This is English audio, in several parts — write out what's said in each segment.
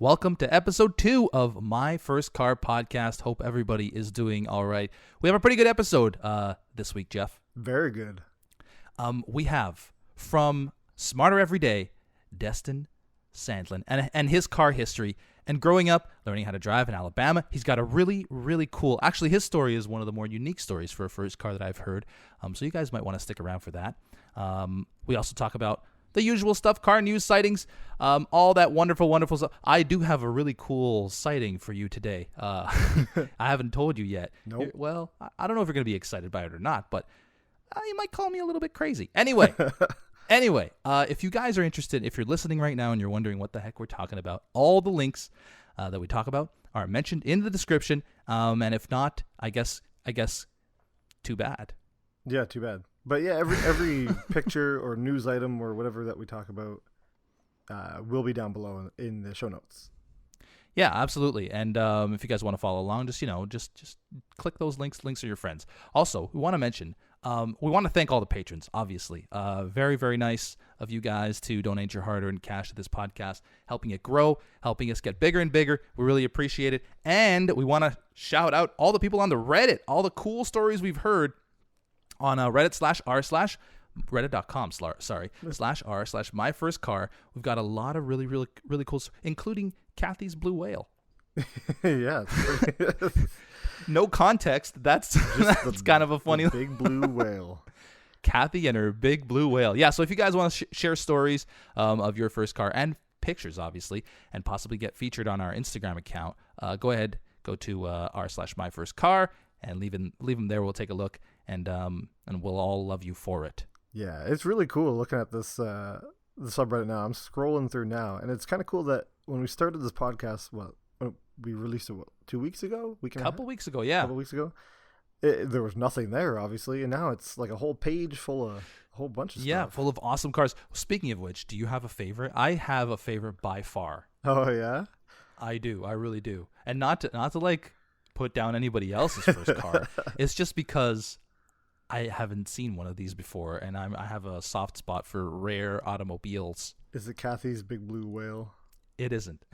Welcome to episode 2 of My First Car podcast. Hope everybody is doing all right. We have a pretty good episode this week, Geoff. Very good. We have from Smarter Every Day, Destin Sandlin, and his car history. And growing up, learning how to drive in Alabama, he's got a really, really cool... Actually, his story is one of the more unique stories for a first car that I've heard. So you guys might want to stick around for that. We also talk about the usual stuff, car news, sightings, all that wonderful, wonderful stuff. I do have a really cool sighting for you today. I haven't told you yet. Nope. Well, I don't know if you're going to be excited by it or not, but you might call me a little bit crazy. Anyway, if you guys are interested, if you're listening right now and you're wondering what the heck we're talking about, all the links that we talk about are mentioned in the description. And if not, I guess, too bad. Yeah, too bad. But yeah, every picture or news item or whatever that we talk about will be down below in the show notes. Yeah, absolutely. And if you guys want to follow along, just click those links. Links are your friends. Also, we want to mention, we want to thank all the patrons, obviously. Very, very nice of you guys to donate your hard-earned cash to this podcast, helping it grow, helping us get bigger and bigger. We really appreciate it. And we want to shout out all the people on the Reddit, all the cool stories we've heard on reddit.com/r/MyFirstCar. We've got a lot of really, really, really cool, including Kathy's blue whale. Yeah. No context. That's kind of a funny big blue whale. Kathy and her big blue whale. Yeah. So if you guys want to share stories of your first car and pictures, obviously, and possibly get featured on our Instagram account, go ahead, go to r/MyFirstCar and leave them there. We'll take a look. And we'll all love you for it. Yeah, it's really cool looking at this the subreddit now. I'm scrolling through now, and it's kind of cool that when we started this podcast, we released it 2 weeks ago? Couple weeks ago, yeah. There was nothing there, obviously, and now it's like a whole page full of a whole bunch of stuff. Yeah, full of awesome cars. Speaking of which, do you have a favorite? I have a favorite by far. Oh, yeah? I do. I really do. And not to like put down anybody else's first car. It's just because I haven't seen one of these before, and I have a soft spot for rare automobiles. Is it Kathy's big blue whale? It isn't.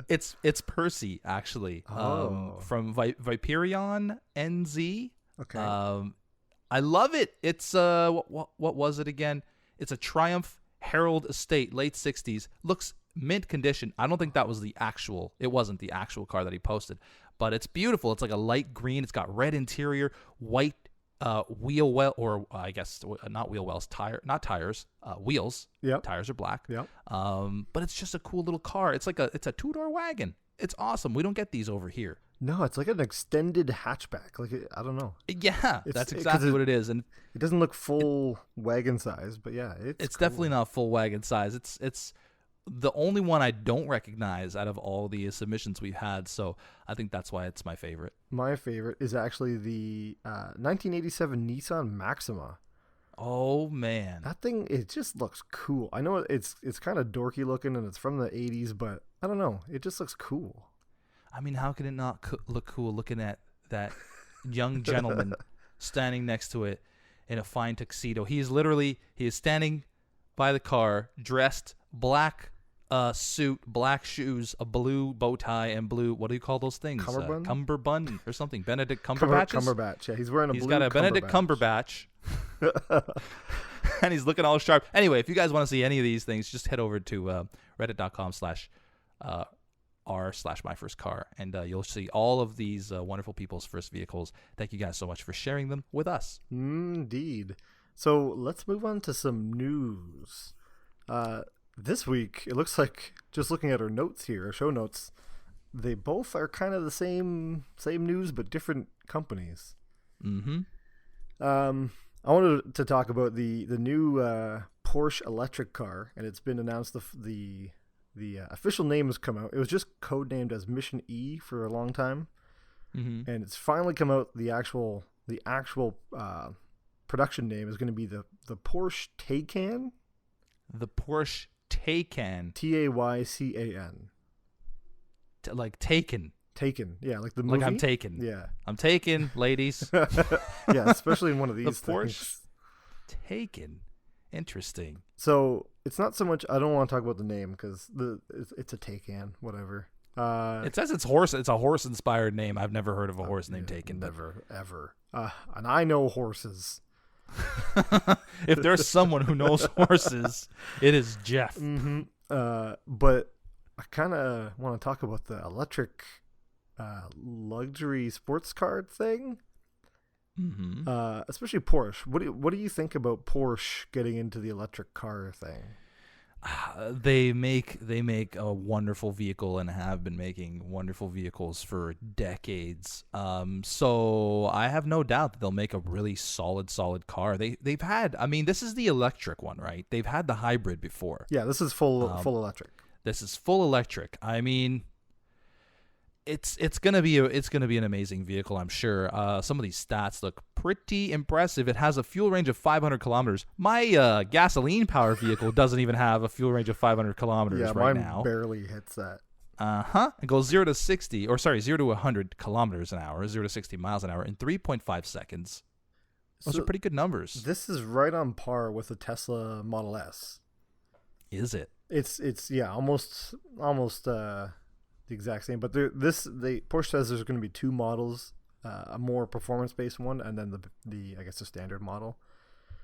It's Percy, actually, from Viperion NZ. Okay. I love it. It's what was it again? It's a Triumph Herald Estate, late 60s. Looks mint condition. I don't think that was it wasn't the actual car that he posted, but it's beautiful. It's like a light green. It's got red interior, white wheel well, or I guess not wheel wells, tires, wheels. Yep. Tires are black. Yep. But it's just a cool little car. It's a 2-door wagon. It's awesome. We don't get these over here. No, it's like an extended hatchback. Like, I don't know. Yeah, that's exactly what it is. And it doesn't look full wagon size, but yeah, it's cool. Definitely not full wagon size. It's the only one I don't recognize out of all the submissions we've had, so I think that's why it's my favorite. My favorite is actually the 1987 Nissan Maxima. Oh, man. That thing, it just looks cool. I know it's kind of dorky looking, and it's from the 80s, but I don't know. It just looks cool. I mean, how can it not look cool looking at that young gentleman standing next to it in a fine tuxedo? He is standing by the car, dressed black suit, black shoes, a blue bow tie, and blue, what do you call those things? Cummerbund or something. Benedict Cumberbatch? Cumberbatch, yeah. He's wearing He's got a Benedict Cumberbatch. And he's looking all sharp. Anyway, if you guys want to see any of these things, just head over to reddit.com/r/MyFirstCar, and you'll see all of these wonderful people's first vehicles. Thank you guys so much for sharing them with us. Indeed. So let's move on to some news. This week, it looks like, just looking at our notes here, our show notes, they both are kind of the same news, but different companies. Mm-hmm. I wanted to talk about the new Porsche electric car, and it's been announced. The official name has come out. It was just codenamed as Mission E for a long time, and it's finally come out. The actual production name is going to be the Porsche Taycan. The Porsche Taycan. Taycan. Like taken. Taken. Yeah, like the movie. Like I'm taken. Yeah. I'm taken, ladies. Yeah, especially in one of these The Porsche Taycan. Interesting. So it's not so much. I don't want to talk about the name because it's a Taycan, whatever. It says it's horse. It's a horse-inspired name. I've never heard of a horse named Taycan. Never, ever. And I know horses. If there's someone who knows horses, it is Geoff. Mm-hmm. But I kind of want to talk about the electric luxury sports car thing. Mm-hmm. Especially Porsche. What do you think about Porsche getting into the electric car thing? They make a wonderful vehicle and have been making wonderful vehicles for decades. So I have no doubt that they'll make a really solid car. They've had. I mean, this is the electric one, right? They've had the hybrid before. Yeah, this is full electric. This is full electric. I mean, it's gonna be an amazing vehicle, I'm sure. Some of these stats look pretty impressive. It has a fuel range of 500 kilometers. My gasoline power vehicle doesn't even have a fuel range of 500 kilometers right now. Mine barely hits that. It goes 0 to 100 kilometers an hour, 0 to 60 miles an hour in 3.5 seconds. Those are pretty good numbers. This is right on par with the Tesla Model S. Is it? It's almost the exact same, but Porsche says there's going to be two models, a more performance-based one, and then the I guess the standard model.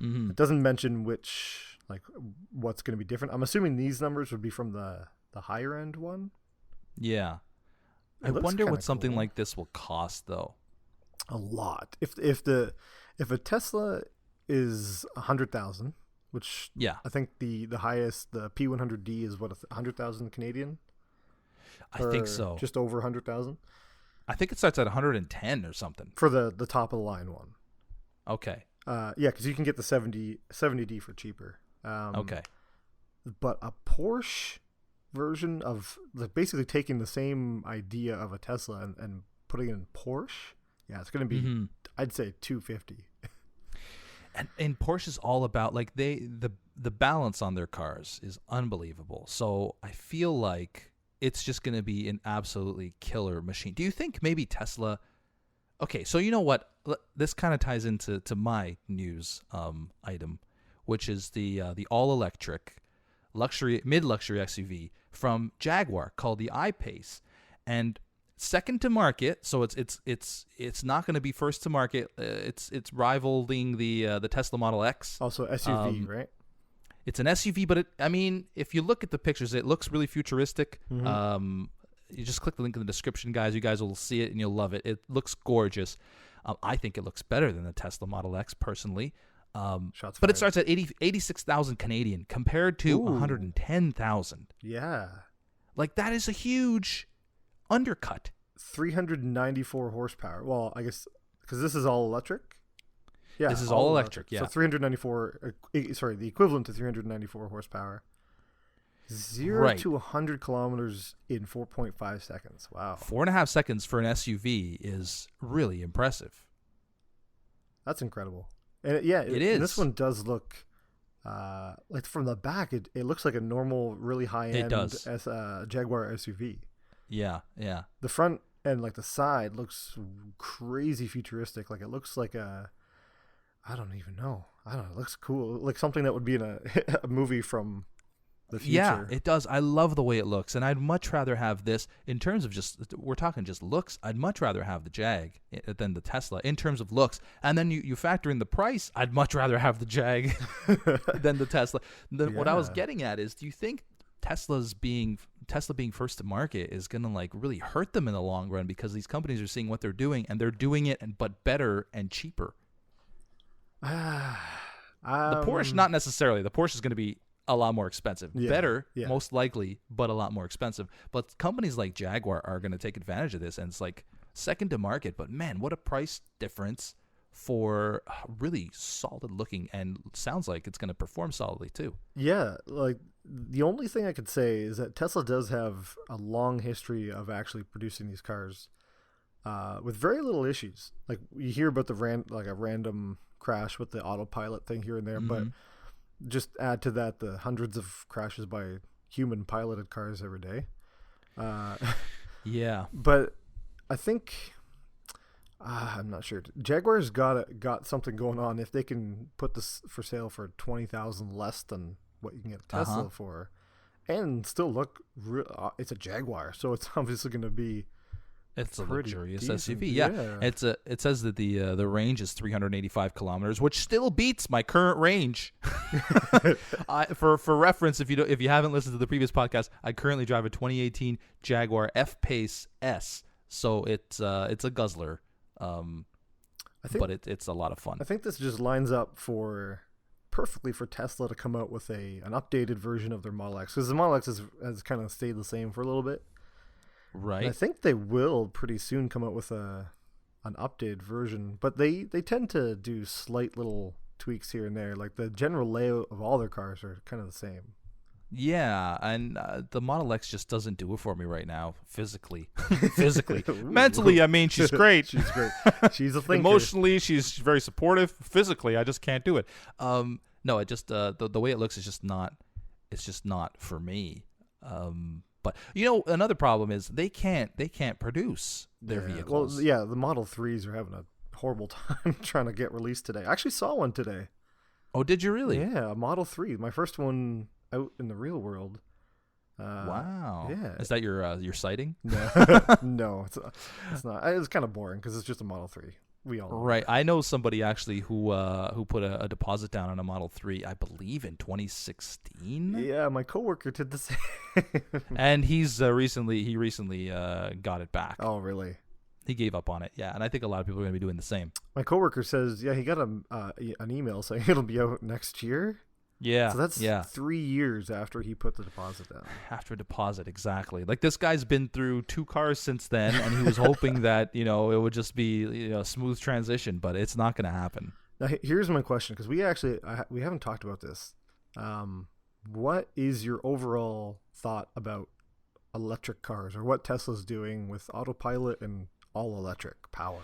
Mm-hmm. It doesn't mention what's going to be different. I'm assuming these numbers would be from the higher end one. Yeah, I wonder what something like this will cost though. A lot. If a Tesla is 100,000, which I think the highest, the P100D is 100,000 Canadian. I think so. Just over 100,000. I think it starts at 110 or something for the top of the line one. Okay. Yeah, because you can get the 70D for cheaper. Okay. But a Porsche version of basically taking the same idea of a Tesla and putting it in Porsche, it's going to be, I'd say 250. And Porsche is all about the balance on their cars is unbelievable. So I feel like it's just going to be an absolutely killer machine. Do you think maybe Tesla? Okay, so you know what? This kind of ties into my news item, which is the all-electric mid-luxury SUV from Jaguar called the I-Pace, and second to market. So it's not going to be first to market. It's rivaling the Tesla Model X. Also SUV, right? It's an SUV, but if you look at the pictures, it looks really futuristic. Mm-hmm. You just click the link in the description, guys. You guys will see it and you'll love it. It looks gorgeous. I think it looks better than the Tesla Model X, personally. But it starts at 86,000 Canadian compared to 110,000. Yeah. That is a huge undercut. 394 horsepower. Well, I guess because this is all electric. Yeah, this is all electric. Yeah. So 394. Sorry, the equivalent to 394 horsepower. 0 to 100 kilometers in 4.5 seconds. Wow. 4.5 seconds for an SUV is really impressive. That's incredible. And it is. And this one does look from the back. It looks like a normal, really high end Jaguar SUV. Yeah. The front and the side looks crazy futuristic. It looks like I don't even know. I don't know. It looks cool. Like something that would be in a movie from the future. Yeah, it does. I love the way it looks, and I'd much rather have this in terms of we're talking just looks. I'd much rather have the Jag than the Tesla in terms of looks. And then you factor in the price. I'd much rather have the Jag than the Tesla. What I was getting at is, do you think Tesla being first to market is going to really hurt them in the long run because these companies are seeing what they're doing and they're doing it but better and cheaper? The Porsche, not necessarily. The Porsche is going to be a lot more expensive. Better, most likely, but a lot more expensive. But companies like Jaguar are going to take advantage of this, and it's second to market. But man, what a price difference for really solid looking, and sounds like it's going to perform solidly too. Yeah, the only thing I could say is that Tesla does have a long history of actually producing these cars with very little issues. You hear about a random crash with the autopilot thing here and there, but just add to that the hundreds of crashes by human piloted cars every day. Yeah. But I think I'm not sure. Jaguar's got something going on. If they can put this for sale for 20,000 less than what you can get a Tesla for, and still look, it's a Jaguar, so it's obviously going to be. It's a pretty luxurious decent. SUV. Yeah. It says that the range is 385 kilometers, which still beats my current range. For reference, if you haven't listened to the previous podcast, I currently drive a 2018 Jaguar I-Pace S, so it's a guzzler. But it's a lot of fun. I think this just lines up perfectly for Tesla to come out with an updated version of their Model X, because the Model X has kind of stayed the same for a little bit. Right. And I think they will pretty soon come out with an updated version, but they tend to do slight little tweaks here and there. Like the general layout of all their cars are kind of the same. Yeah, and the Model X just doesn't do it for me right now, physically. Mentally, I mean, she's great. She's great. She's a thinker. Emotionally, she's very supportive. Physically, I just can't do it. No, it just the way it looks is just not. It's just not for me. But another problem is they can't produce their vehicles. Well, yeah, the Model 3s are having a horrible time trying to get released today. I actually saw one today. Oh, did you really? Yeah, a Model 3. My first one out in the real world. Wow. Yeah. Is that your sighting? No, no, it's not. It's kind of boring because it's just a Model 3. We all know right. I know somebody actually who put a deposit down on a Model 3, I believe in 2016. Yeah, my coworker did the same. And he recently got it back. Oh, really? He gave up on it. Yeah, and I think a lot of people are going to be doing the same. My coworker says, yeah, he got an email saying it'll be out next year. Yeah. So that's 3 years after he put the deposit down. After deposit, exactly. Like this guy's been through 2 cars since then, and he was hoping that it would just be a smooth transition, but it's not going to happen. Now here's my question, because we haven't talked about this. What is your overall thought about electric cars, or what Tesla's doing with autopilot and all electric power?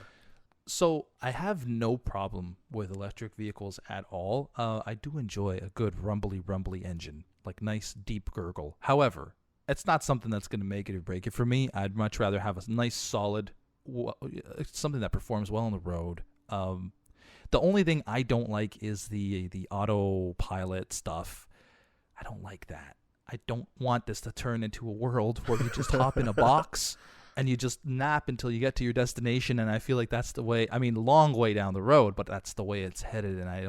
So I have no problem with electric vehicles at all. I do enjoy a good rumbly engine, like nice deep gurgle. However, it's not something that's going to make it or break it for me. I'd much rather have a nice solid, something that performs well on the road. The only thing I don't like is the autopilot stuff. I don't like that. I don't want this to turn into a world where you just hop in a box and you just nap until you get to your destination. And I feel like that's the way. I mean, long way down the road, but that's the way it's headed. And I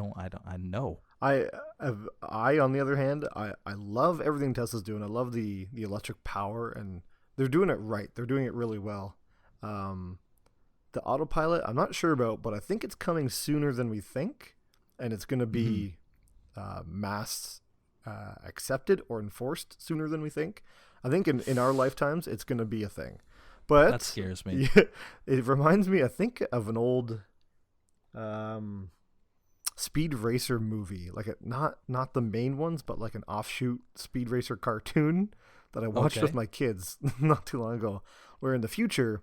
know. I on the other hand, I love everything Tesla's doing. I love the electric power, and they're doing it right. They're doing it really well. The autopilot, I'm not sure about, but I think it's coming sooner than we think, and it's going to be mass accepted or enforced sooner than we think. I think in our lifetimes, it's going to be a thing. But that scares me. Yeah, it reminds me, I think, of an old Speed Racer movie, like not the main ones, but like an offshoot Speed Racer cartoon that I watched with my kids not too long ago, where in the future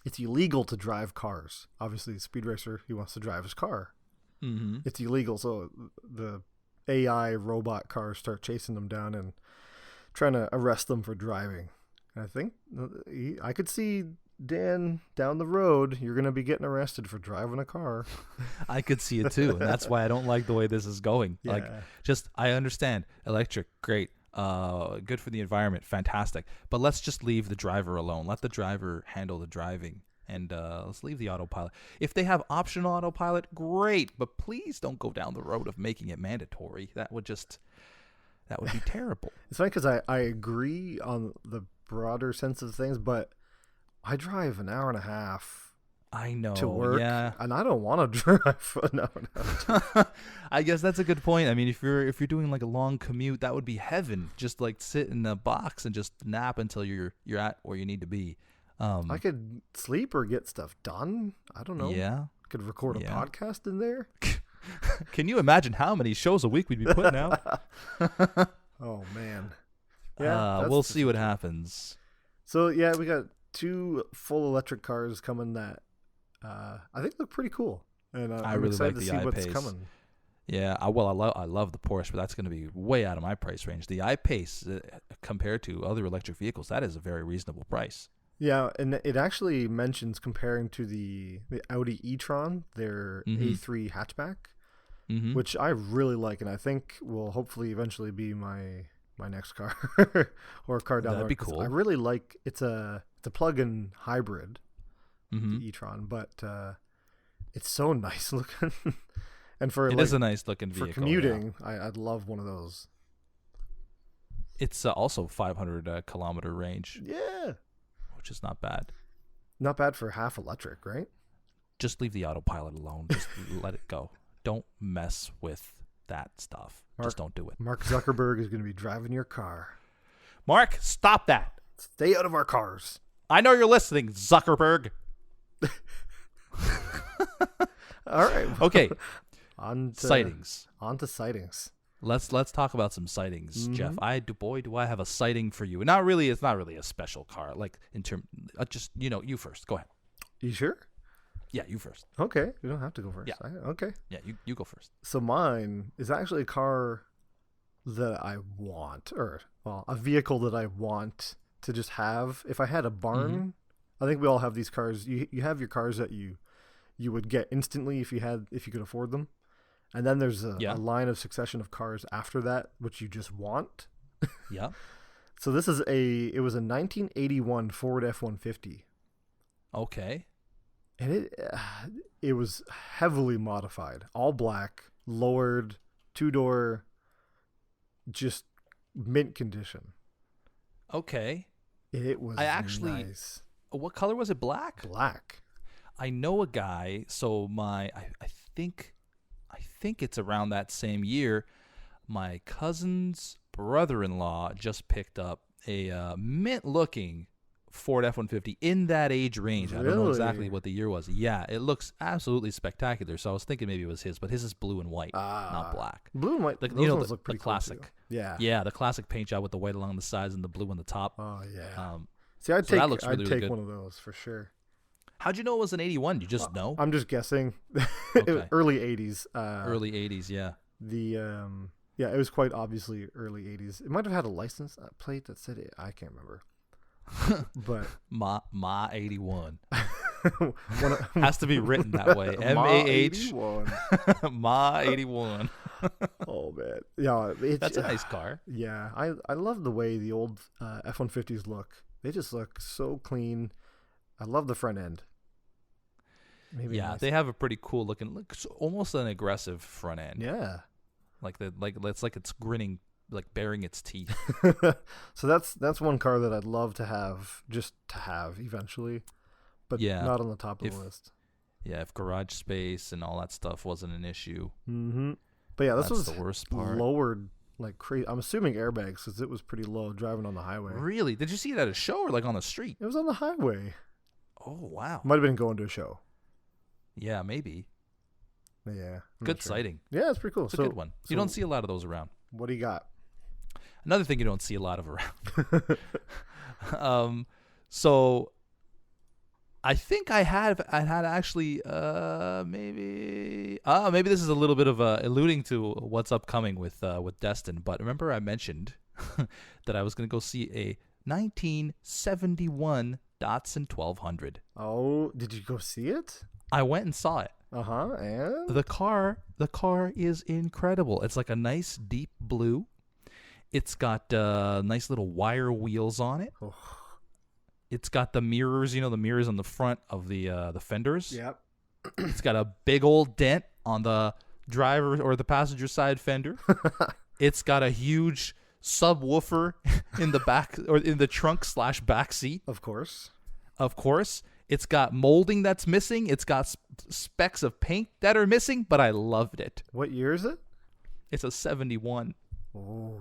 it's illegal to drive cars. Obviously, Speed Racer, he wants to drive his car. Mm-hmm. It's illegal, so the AI robot cars start chasing them down and trying to arrest them for driving. And I think I could see, Dan, down the road, you're going to be getting arrested for driving a car. I could see it too, and that's why I don't like the way this is going. Yeah. Like, I understand electric, great, good for the environment, fantastic. But let's just leave the driver alone. Let the driver handle the driving, and let's leave the autopilot. If they have optional autopilot, great, but please don't go down the road of making it mandatory. That would be terrible. It's funny because I agree on the broader sense of things, but I drive an hour and a half. I know to work, yeah, and I don't want to drive an hour and a half. I guess that's a good point. I mean, if you're doing like a long commute, that would be heaven. Just like sit in a box and just nap until you're at where you need to be. I could sleep or get stuff done. I don't know. Yeah, could record a podcast in there. Can you imagine how many shows a week we'd be putting out? Oh man. Yeah, we'll see what happens. So yeah, we got 2 full electric cars coming that I think look pretty cool, and I'm really excited like to the see what's I-Pace. coming. Yeah, I love the Porsche, but that's going to be way out of my price range. The I-Pace, compared to other electric vehicles, that is a very reasonable price. Yeah, and it actually mentions comparing to the Audi e-tron, their A3 hatchback, which I really like, and I think will hopefully eventually be my next car or a car down the road. That'd be cool. I really like it's a plug-in hybrid, the e-tron, but it's so nice looking. And for it is a nice looking vehicle. For commuting, I'd love one of those. It's also 500 kilometer range. Yeah. Which is not bad. Not bad for half electric, right? Just leave the autopilot alone. Just let it go. Don't mess with that stuff. Just don't do it. Mark Zuckerberg is going to be driving your car. Mark, stop that. Stay out of our cars. I know you're listening, Zuckerberg. All right. Okay. On to sightings. Let's talk about some sightings, Jeff. Do I have a sighting for you? It's not really a special car. Like in term, just you first. Go ahead. You sure? Yeah, you first. Okay, you don't have to go first. Yeah. Okay. Yeah, you go first. So mine is actually a car that I want, a vehicle that I want to just have. If I had a barn, I think we all have these cars. You have your cars that you would get instantly if you could afford them. And then there's a line of succession of cars after that, which you just want. Yeah. So this is it was a 1981 Ford F-150. Okay. And it was heavily modified, all black, lowered, 2-door, just mint condition. Okay. It was nice. What color was it? Black? Black. I know a guy, so I think it's around that same year, my cousin's brother-in-law just picked up a mint-looking Ford F-150 in that age range. Really? I don't know exactly what the year was. Yeah, it looks absolutely spectacular. So I was thinking maybe it was his, but his is blue and white, not black. Blue and white. Those ones look pretty classic. Cool too. Yeah. Yeah, the classic paint job with the white along the sides and the blue on the top. Oh yeah. See, I'd take one of those for sure. How'd you know it was an 81? You just know? I'm just guessing. Okay. Early 80s. Early 80s, yeah. It was quite obviously early 80s. It might have had a license plate that said it. I can't remember. But Ma 81 has to be written that way. MAH Ma 81. Oh man, yeah, that's a nice car. Yeah, I love the way the old F-150s look. They just look so clean. I love the front end. They have a pretty cool looking, almost an aggressive front end. Yeah, it's grinning, like baring its teeth. So that's one car that I'd love to have, just to have eventually, but not on the top of the list. Yeah, if garage space and all that stuff wasn't an issue. Mm-hmm. But yeah, this was the worst part. Lowered like crazy. I'm assuming airbags because it was pretty low driving on the highway. Really? Did you see it at a show or like on the street? It was on the highway. Oh wow! Might have been going to a show. Yeah, maybe. Yeah. Good sighting. Yeah, it's pretty cool. It's a good one. You don't see a lot of those around. What do you got? Another thing you don't see a lot of around. So I think I had actually maybe this is a little bit of alluding to what's upcoming with Destin. But remember I mentioned that I was going to go see a 1971 Datsun 1200. Oh, did you go see it? I went and saw it. And the car is incredible. It's like a nice deep blue. It's got nice little wire wheels on it. Oh. It's got the mirrors, the mirrors on the front of the fenders. Yep. It's got a big old dent on the driver or the passenger side fender. It's got a huge subwoofer in the back or in the trunk / back seat. Of course. It's got molding that's missing. It's got specks of paint that are missing, but I loved it. What year is it? It's a 71. Oh.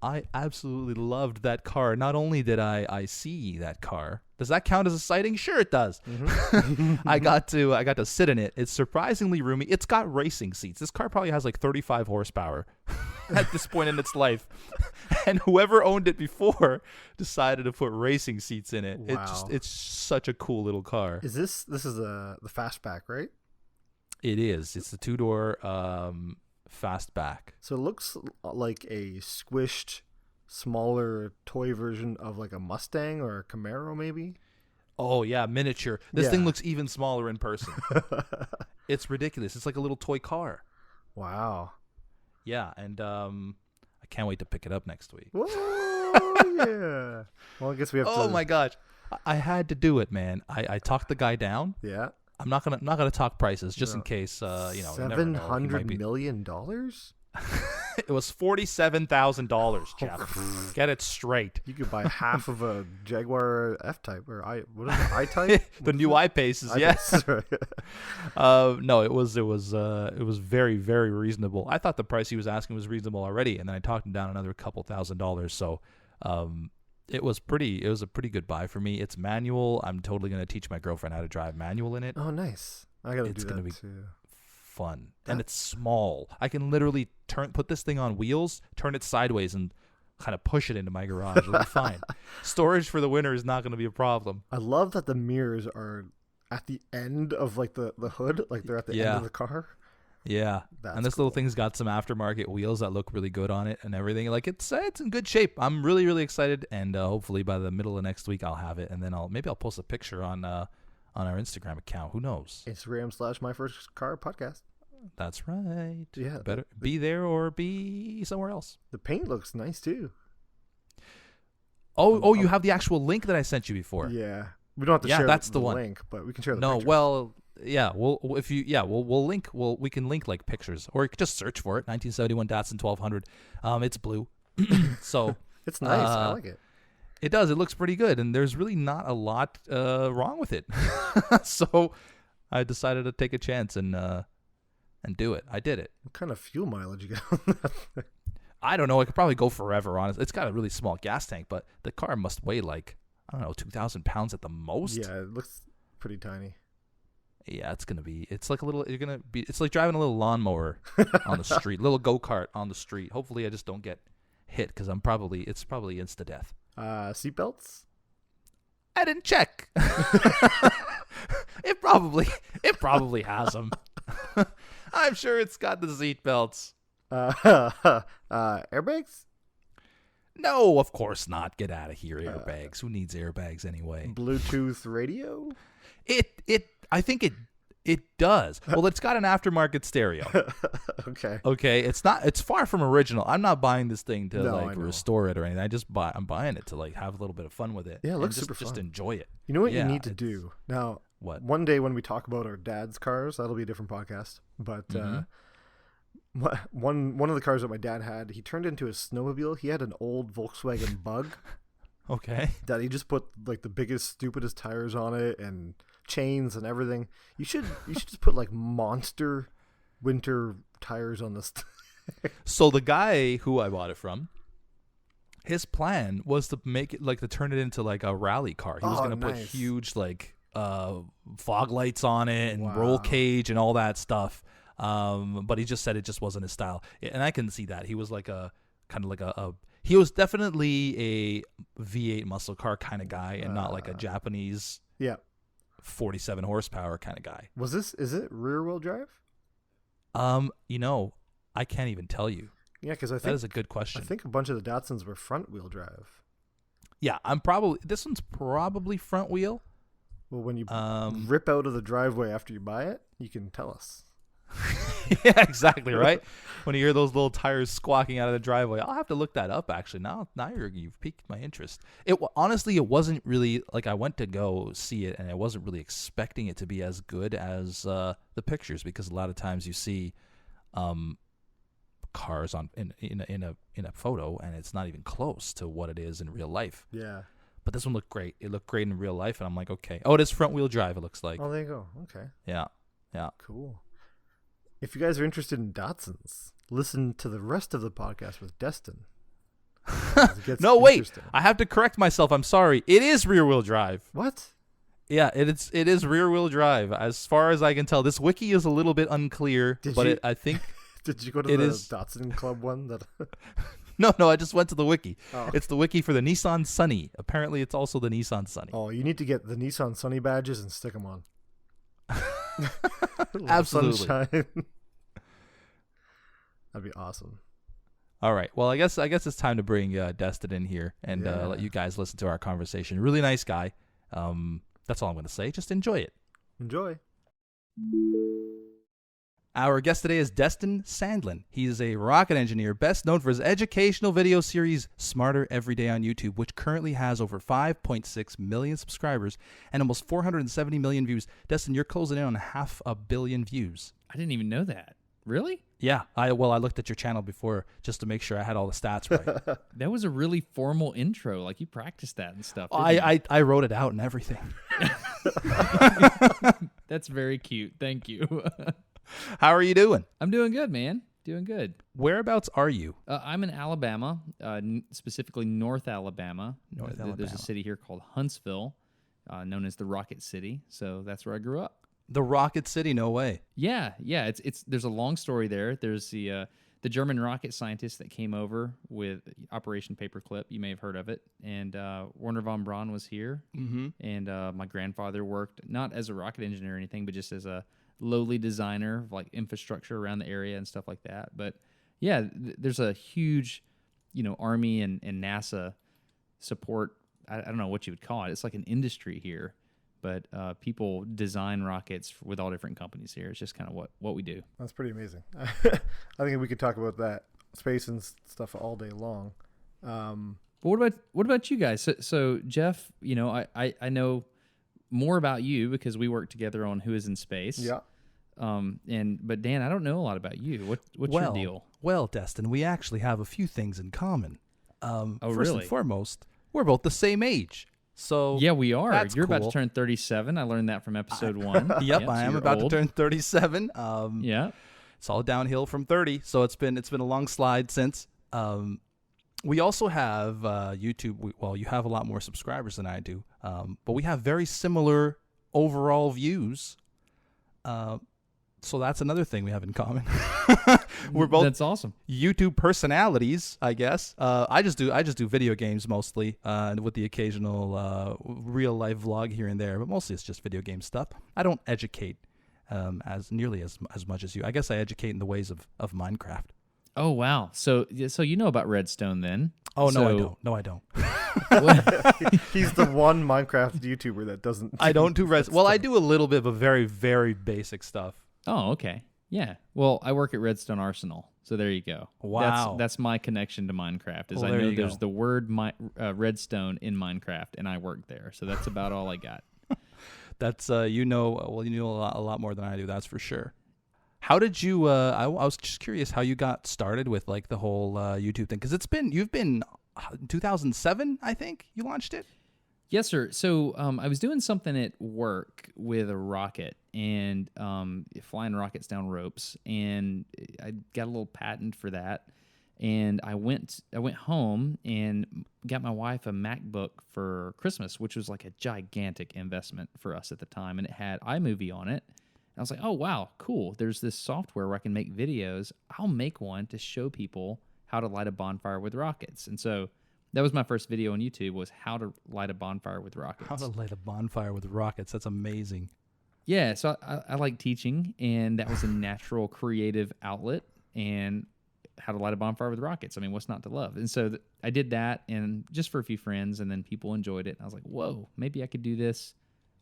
I absolutely loved that car. Not only did I see that car. Does that count as a sighting? Sure it does. Mm-hmm. I got to sit in it. It's surprisingly roomy. It's got racing seats. This car probably has like 35 horsepower at this point in its life. And whoever owned it before decided to put racing seats in it. Wow. It's such a cool little car. This is the fastback, right? It is. It's the 2-door fastback. So it looks like a squished, smaller toy version of like a Mustang or a Camaro, maybe. Oh yeah, miniature. This thing Yeah. looks even smaller in person. It's ridiculous. It's like a little toy car. Wow. Yeah, and I can't wait to pick it up next week. Whoa, yeah. Well, I guess we have to. Oh my gosh, I had to do it, man. I talked the guy down. Yeah. I'm not gonna talk prices just in No. case. You never know. He might be- $700 million? It was $47,000, Jeff. Get it straight. You could buy half of a Jaguar F-Type or what is it? I-Type? The new I-Paces, yeah. I-Pace. No, it was very, very reasonable. I thought the price he was asking was reasonable already, and then I talked him down another couple $1,000s. So, it was a pretty good buy for me. It's manual. I'm totally gonna teach my girlfriend how to drive manual in it. Oh, nice. I gotta It's do gonna that be too. Fun, and it's small. I can literally put this thing on wheels, turn it sideways, and kind of push it into my garage. It'll be fine. Storage for the winter is not going to be a problem. I love that the mirrors are at the end of like the hood, like they're at the end of the car. Yeah, That's and this little thing's got some aftermarket wheels that look really good on it and everything. Like it's in good shape. I'm really, really excited, and hopefully by the middle of next week I'll have it, and then I'll post a picture on our Instagram account. Who knows? Instagram/MyFirstCar podcast. That's right. Yeah. Better be there or be somewhere else. The paint looks nice too. Oh, you have the actual link that I sent you before. Yeah. We don't have to share that's the the one. link, but we can share the No, pictures. well, yeah. We'll link. We can link like pictures, or you could just search for it. 1971 Datsun 1200. It's blue. So it's nice. I like it. It does. It looks pretty good, and there's really not a lot wrong with it. So I decided to take a chance and do it. I did it. What kind of fuel mileage you get on that thing? I don't know. It could probably go forever. Honestly, it's got a really small gas tank, but the car must weigh like, I don't know, 2,000 pounds at the most. Yeah, it looks pretty tiny. Yeah, it's like it's like driving a little lawnmower on the street, little go-kart on the street. Hopefully I just don't get hit because it's probably insta death. Seatbelts? I didn't check. It probably has them. I'm sure it's got the seat belts. Airbags? No, of course not. Get out of here, airbags. Who needs airbags anyway? Bluetooth radio? I think it does. Well, it's got an aftermarket stereo. Okay. Okay, it's far from original. I'm not buying this thing to I know. restore it or anything. I'm buying it to like have a little bit of fun with it. Yeah, it looks and super just fun. enjoy it. You know what Yeah, you need to do? Now, What? one day when we talk about our dad's cars, that'll be a different podcast. But one of the cars that my dad had, he turned into a snowmobile. He had an old Volkswagen Bug Okay. that he just put like the biggest, stupidest tires on it and chains and everything. You should just put like monster winter tires on this. So the guy who I bought it from, his plan was to make it to turn it into like a rally car. He was going to put nice. huge like fog lights on it and Wow. roll cage and all that stuff. But he just said it just wasn't his style, and I can see that. He was like he was definitely a V8 muscle car kind of guy, and not like a Japanese Yeah. 47 horsepower kind of guy. Is it rear wheel drive? I can't even tell you. Yeah, because I That think is a good question. I think a bunch of the Datsuns were front wheel drive. Yeah, this one's probably front wheel. Well, when you rip out of the driveway after you buy it, you can tell us. Yeah, exactly, right? When you hear those little tires squawking out of the driveway, I'll have to look that up, actually. Now you've piqued my interest. Honestly, it wasn't really, like, I went to go see it, and I wasn't really expecting it to be as good as the pictures, because a lot of times you see cars in a photo, and it's not even close to what it is in real life. Yeah. But this one looked great. It looked great in real life, and I'm like, okay. Oh, it is front-wheel drive, it looks like. Oh, there you go. Okay. Yeah. Cool. If you guys are interested in Datsuns, listen to the rest of the podcast with Destin. No, wait. I have to correct myself. I'm sorry. It is rear-wheel drive. What? Yeah, it is rear-wheel drive. As far as I can tell, this wiki is a little bit unclear, I think Did you go to the Datsun Club one? No, I just went to the wiki. Oh. It's the wiki for the Nissan Sunny. Apparently, it's also the Nissan Sunny. Oh, you need to get the Nissan Sunny badges and stick them on. Absolutely. Sunshine. That'd be awesome. All right. Well, I guess it's time to bring Destin in here and let you guys listen to our conversation. Really nice guy. That's all I'm going to say. Just enjoy it. Enjoy. Our guest today is Destin Sandlin. He is a rocket engineer, best known for his educational video series Smarter Every Day on YouTube, which currently has over 5.6 million subscribers and almost 470 million views. Destin, you're closing in on 500 million views. I didn't even know that. Really? Yeah. I looked at your channel before just to make sure I had all the stats right. That was a really formal intro. Like you practiced that and stuff. I wrote it out and everything. That's very cute. Thank you. How are you doing? I'm doing good, man. Doing good. Whereabouts are you? I'm in Alabama, specifically North Alabama. Alabama. There's a city here called Huntsville, known as the Rocket City. So that's where I grew up. The Rocket City? No way. Yeah. It's there's a long story there. There's the German rocket scientist that came over with Operation Paperclip. You may have heard of it. And Werner von Braun was here. Mm-hmm. And my grandfather worked not as a rocket engineer or anything, but just as a lowly designer of like infrastructure around the area and stuff like that. But yeah, there's a huge, Army and NASA support. I don't know what you would call it. It's like an industry here, but people design rockets with all different companies here. It's just kind of what we do. That's pretty amazing. I think we could talk about that space and stuff all day long. But what about you guys? So Geoff, I know more about you because we work together on Who Is in Space. Yeah. But Dan, I don't know a lot about you. What's your deal? Well, Destin, we actually have a few things in common. First really? and foremost, we're both the same age. So yeah, we are. That's You're about cool. to turn 37. I learned that from episode 1. Yep, I am about to turn 37. Yeah. It's all downhill from 30, so it's been a long slide since. We also have YouTube. You have a lot more subscribers than I do, but we have very similar overall views. So that's another thing we have in common. We're both That's awesome. YouTube personalities, I guess. I just do video games mostly, with the occasional real life vlog here and there, but mostly it's just video game stuff. I don't educate as nearly as much as you. I guess I educate in the ways of Minecraft. Oh wow. So you know about Redstone then? Oh no, I don't. No, I don't. He's the one Minecraft YouTuber that doesn't. I don't do Redstone. Well, I do a little bit of a very, very basic stuff. Oh, okay. Yeah. Well, I work at Redstone Arsenal, so there you go. Wow. That's my connection to Minecraft. Is Well, I there know you there's go. the word Redstone in Minecraft, and I work there. So that's about all I got. That's you know a lot more than I do. That's for sure. How did you? I was just curious how you got started with like the whole YouTube thing, because you've been 2007, I think you launched it. Yes, sir. So I was doing something at work with a rocket and flying rockets down ropes, and I got a little patent for that. And I went home and got my wife a MacBook for Christmas, which was like a gigantic investment for us at the time, and it had iMovie on it. And I was like, oh wow, cool! There's this software where I can make videos. I'll make one to show people how to light a bonfire with rockets. And so that was my first video on YouTube, was how to light a bonfire with rockets. How to light a bonfire with rockets. That's amazing. Yeah, so I like teaching, and that was a natural creative outlet, and how to light a bonfire with rockets. I mean, what's not to love? And so I did that, and just for a few friends, and then people enjoyed it. And I was like, whoa, maybe I could do this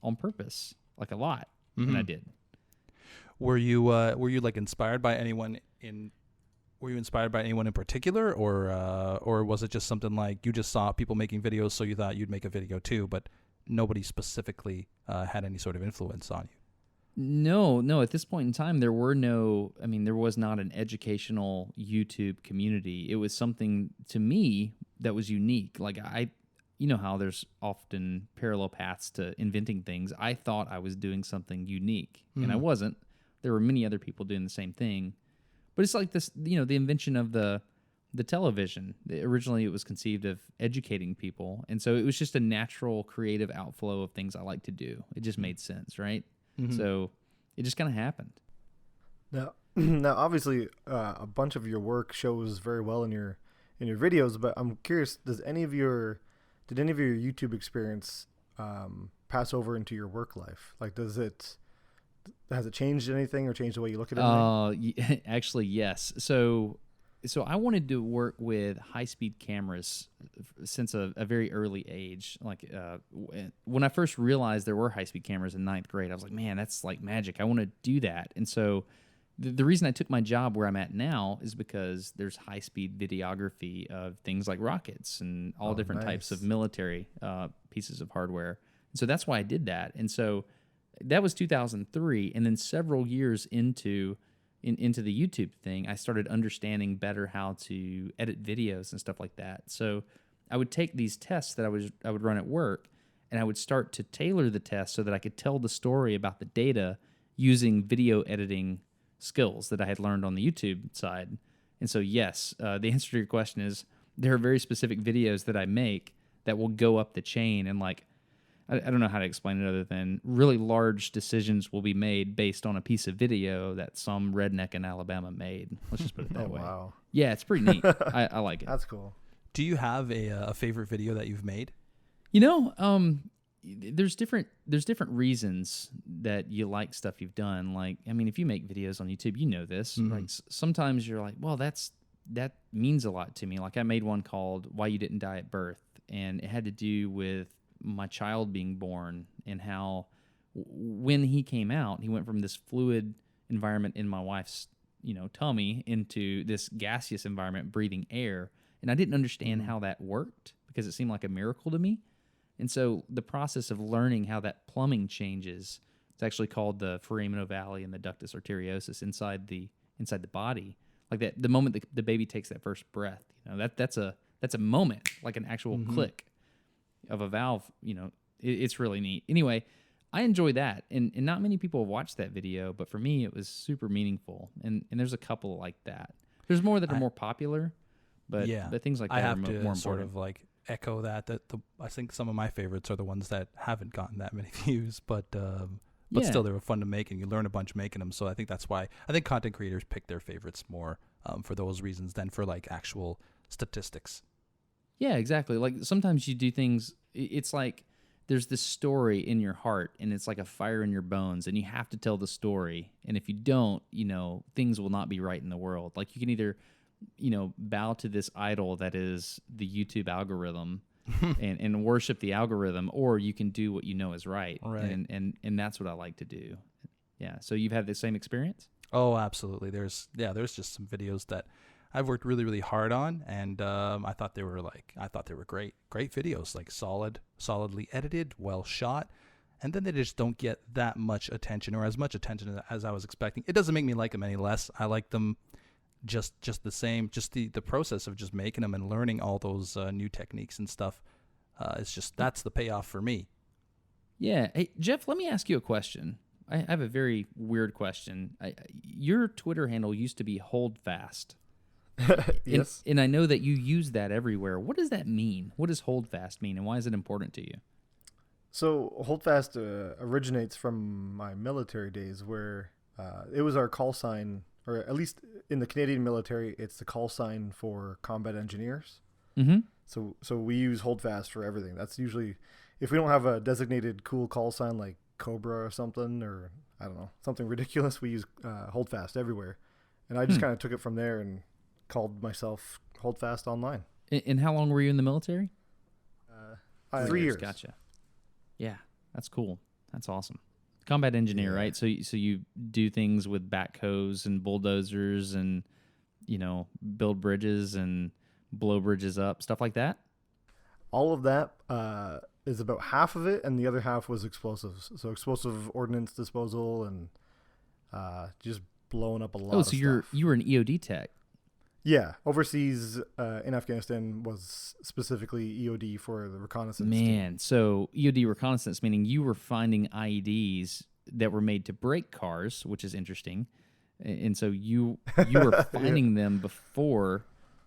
on purpose, like a lot. And I did. Were you like inspired by anyone in? Were you inspired by anyone in particular, or was it just something like you just saw people making videos, so you thought you'd make a video too, but nobody specifically had any sort of influence on you? No. At this point in time, there was not an educational YouTube community. It was something to me that was unique. Like you know how there's often parallel paths to inventing things. I thought I was doing something unique, and I wasn't. There were many other people doing the same thing. But it's like this, the invention of the television. Originally, it was conceived of educating people, and so it was just a natural creative outflow of things I like to do. It just made sense, right? So it just kind of happened. Now, obviously, a bunch of your work shows very well in your videos. But I'm curious, did any of your YouTube experience pass over into your work life? Like, has it changed anything or changed the way you look at it? Actually, yes. So so I wanted to work with high-speed cameras since a very early age. Like when I first realized there were high-speed cameras in ninth grade, I was like, man, that's like magic. I want to do that. And so the reason I took my job where I'm at now is because there's high-speed videography of things like rockets and all different types of military pieces of hardware. And so that's why I did that. And so that was 2003. And then several years into the YouTube thing, I started understanding better how to edit videos and stuff like that. So I would take these tests that I would run at work, and I would start to tailor the test so that I could tell the story about the data using video editing skills that I had learned on the YouTube side. And so, yes, the answer to your question is there are very specific videos that I make that will go up the chain, and like, I don't know how to explain it other than really large decisions will be made based on a piece of video that some redneck in Alabama made. Let's just put it that way. Wow. Yeah, it's pretty neat. I like it. That's cool. Do you have a favorite video that you've made? You know, there's different reasons that you like stuff you've done. Like, I mean, if you make videos on YouTube, you know this. Mm-hmm. Like sometimes you're like, well, that means a lot to me. Like I made one called "Why You Didn't Die at Birth," and it had to do with my child being born and how when he came out, he went from this fluid environment in my wife's, tummy into this gaseous environment, breathing air. And I didn't understand how that worked because it seemed like a miracle to me. And so the process of learning how that plumbing changes, it's actually called the foraminal valley and the ductus arteriosus inside the body. Like that, the moment the baby takes that first breath, that's a moment, like an actual click of a valve. It's really neat. Anyway, I enjoy that, and not many people have watched that video, but for me, it was super meaningful. And there's a couple like that. There's more that are more popular, but things like that I have are to more important. sort of like echo that. I think some of my favorites are the ones that haven't gotten that many views, but still they were fun to make, and you learn a bunch making them. So I think that's why I think content creators pick their favorites more for those reasons than for like actual statistics. Yeah, exactly. Like sometimes you do things, it's like there's this story in your heart and it's like a fire in your bones and you have to tell the story. And if you don't, things will not be right in the world. Like you can either, bow to this idol that is the YouTube algorithm and worship the algorithm, or you can do what you know is right. And that's what I like to do. Yeah. So you've had the same experience? Oh, absolutely. There's just some videos that I've worked really, really hard on, and I thought they were great videos, like solidly edited, well shot, and then they just don't get that much attention or as much attention as I was expecting. It doesn't make me like them any less. I like them just the same. Just the process of just making them and learning all those new techniques and stuff. That's the payoff for me. Yeah. Hey, Geoff, let me ask you a question. I have a very weird question. Your Twitter handle used to be Hold Fast. Yes. And I know that you use that everywhere. What does that mean? What does hold fast mean, and why is it important to you? So hold fast originates from my military days, where it was our call sign, or at least in the Canadian military, it's the call sign for combat engineers. Mm-hmm. So we use hold fast for everything. That's usually, if we don't have a designated cool call sign like Cobra or something, or I don't know, something ridiculous, we use hold fast everywhere. And I just kind of took it from there and called myself Hold Fast Online. And how long were you in the military? 3 years. Gotcha. Yeah, that's cool. That's awesome. Combat engineer, right? So you do things with backhoes and bulldozers and, build bridges and blow bridges up, stuff like that? All of that is about half of it, and the other half was explosives. So explosive ordnance disposal and just blowing up a lot of stuff. Oh, so you were an EOD tech. Yeah, overseas in Afghanistan was specifically EOD for the reconnaissance team. So EOD reconnaissance, meaning you were finding IEDs that were made to break cars, which is interesting. And so you were finding them before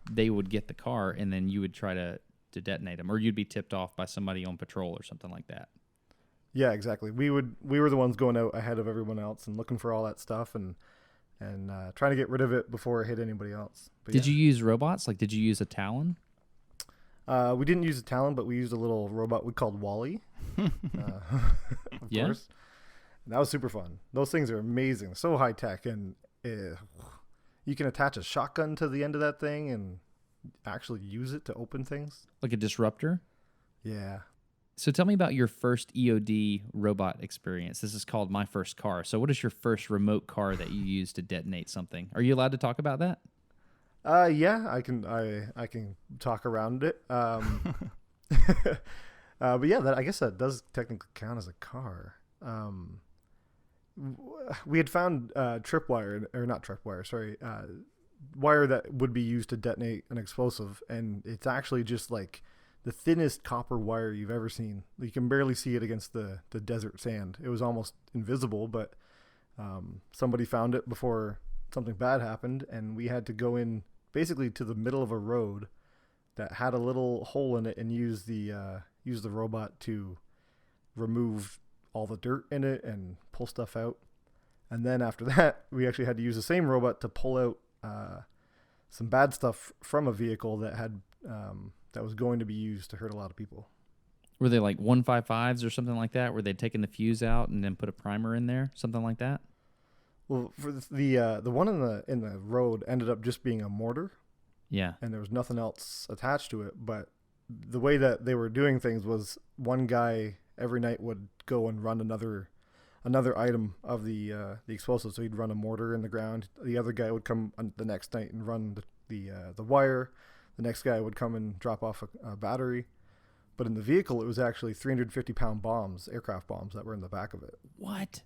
they would get the car, and then you would try to detonate them, or you'd be tipped off by somebody on patrol or something like that. Yeah, exactly. We were the ones going out ahead of everyone else and looking for all that stuff and trying to get rid of it before it hit anybody else. But did you use robots? Like, did you use a Talon? We didn't use a Talon, but we used a little robot we called Wally. Of course. And that was super fun. Those things are amazing. So high tech, and you can attach a shotgun to the end of that thing and actually use it to open things. Like a disruptor? Yeah. So tell me about your first EOD robot experience. This is called MyFirstCar. So what is your first remote car that you used to detonate something? Are you allowed to talk about that? Yeah, I can talk around it. But yeah, I guess that does technically count as a car. We had found tripwire, or not tripwire, sorry, wire that would be used to detonate an explosive, and it's actually just like the thinnest copper wire you've ever seen. You can barely see it against the desert sand. It was almost invisible, but somebody found it before something bad happened, and we had to go in basically to the middle of a road that had a little hole in it and use the robot to remove all the dirt in it and pull stuff out. And then after that, we actually had to use the same robot to pull out some bad stuff from a vehicle that had that was going to be used to hurt a lot of people. Were they like 155s or something like that, where they'd taken the fuse out and then put a primer in there, something like that? Well, for the one in the road ended up just being a mortar. Yeah. And there was nothing else attached to it. But the way that they were doing things was one guy every night would go and run another item of the explosive. So he'd run a mortar in the ground. The other guy would come the next night and run the wire. The next guy would come and drop off a battery. But in the vehicle, it was actually 350-pound bombs, aircraft bombs, that were in the back of it. What?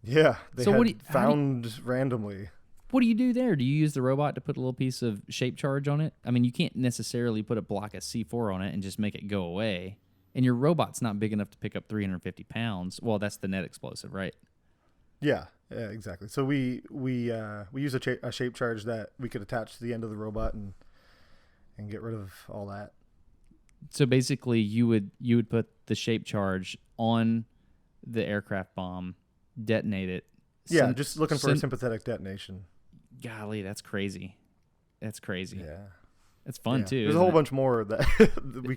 Yeah, they So found randomly. What do you do there? Do you use the robot to put a little piece of shape charge on it? I mean, you can't necessarily put a block of C4 on it and just make it go away. And your robot's not big enough to pick up 350 pounds. Well, that's the net explosive, right? Yeah, exactly. So we use a shape charge that we could attach to the end of the robot and get rid of all that. So basically, you would put the shape charge on the aircraft bomb, detonate it. Yeah, just looking for a sympathetic detonation. Golly, that's crazy. That's crazy. Yeah. It's fun, too. There's a whole bunch more that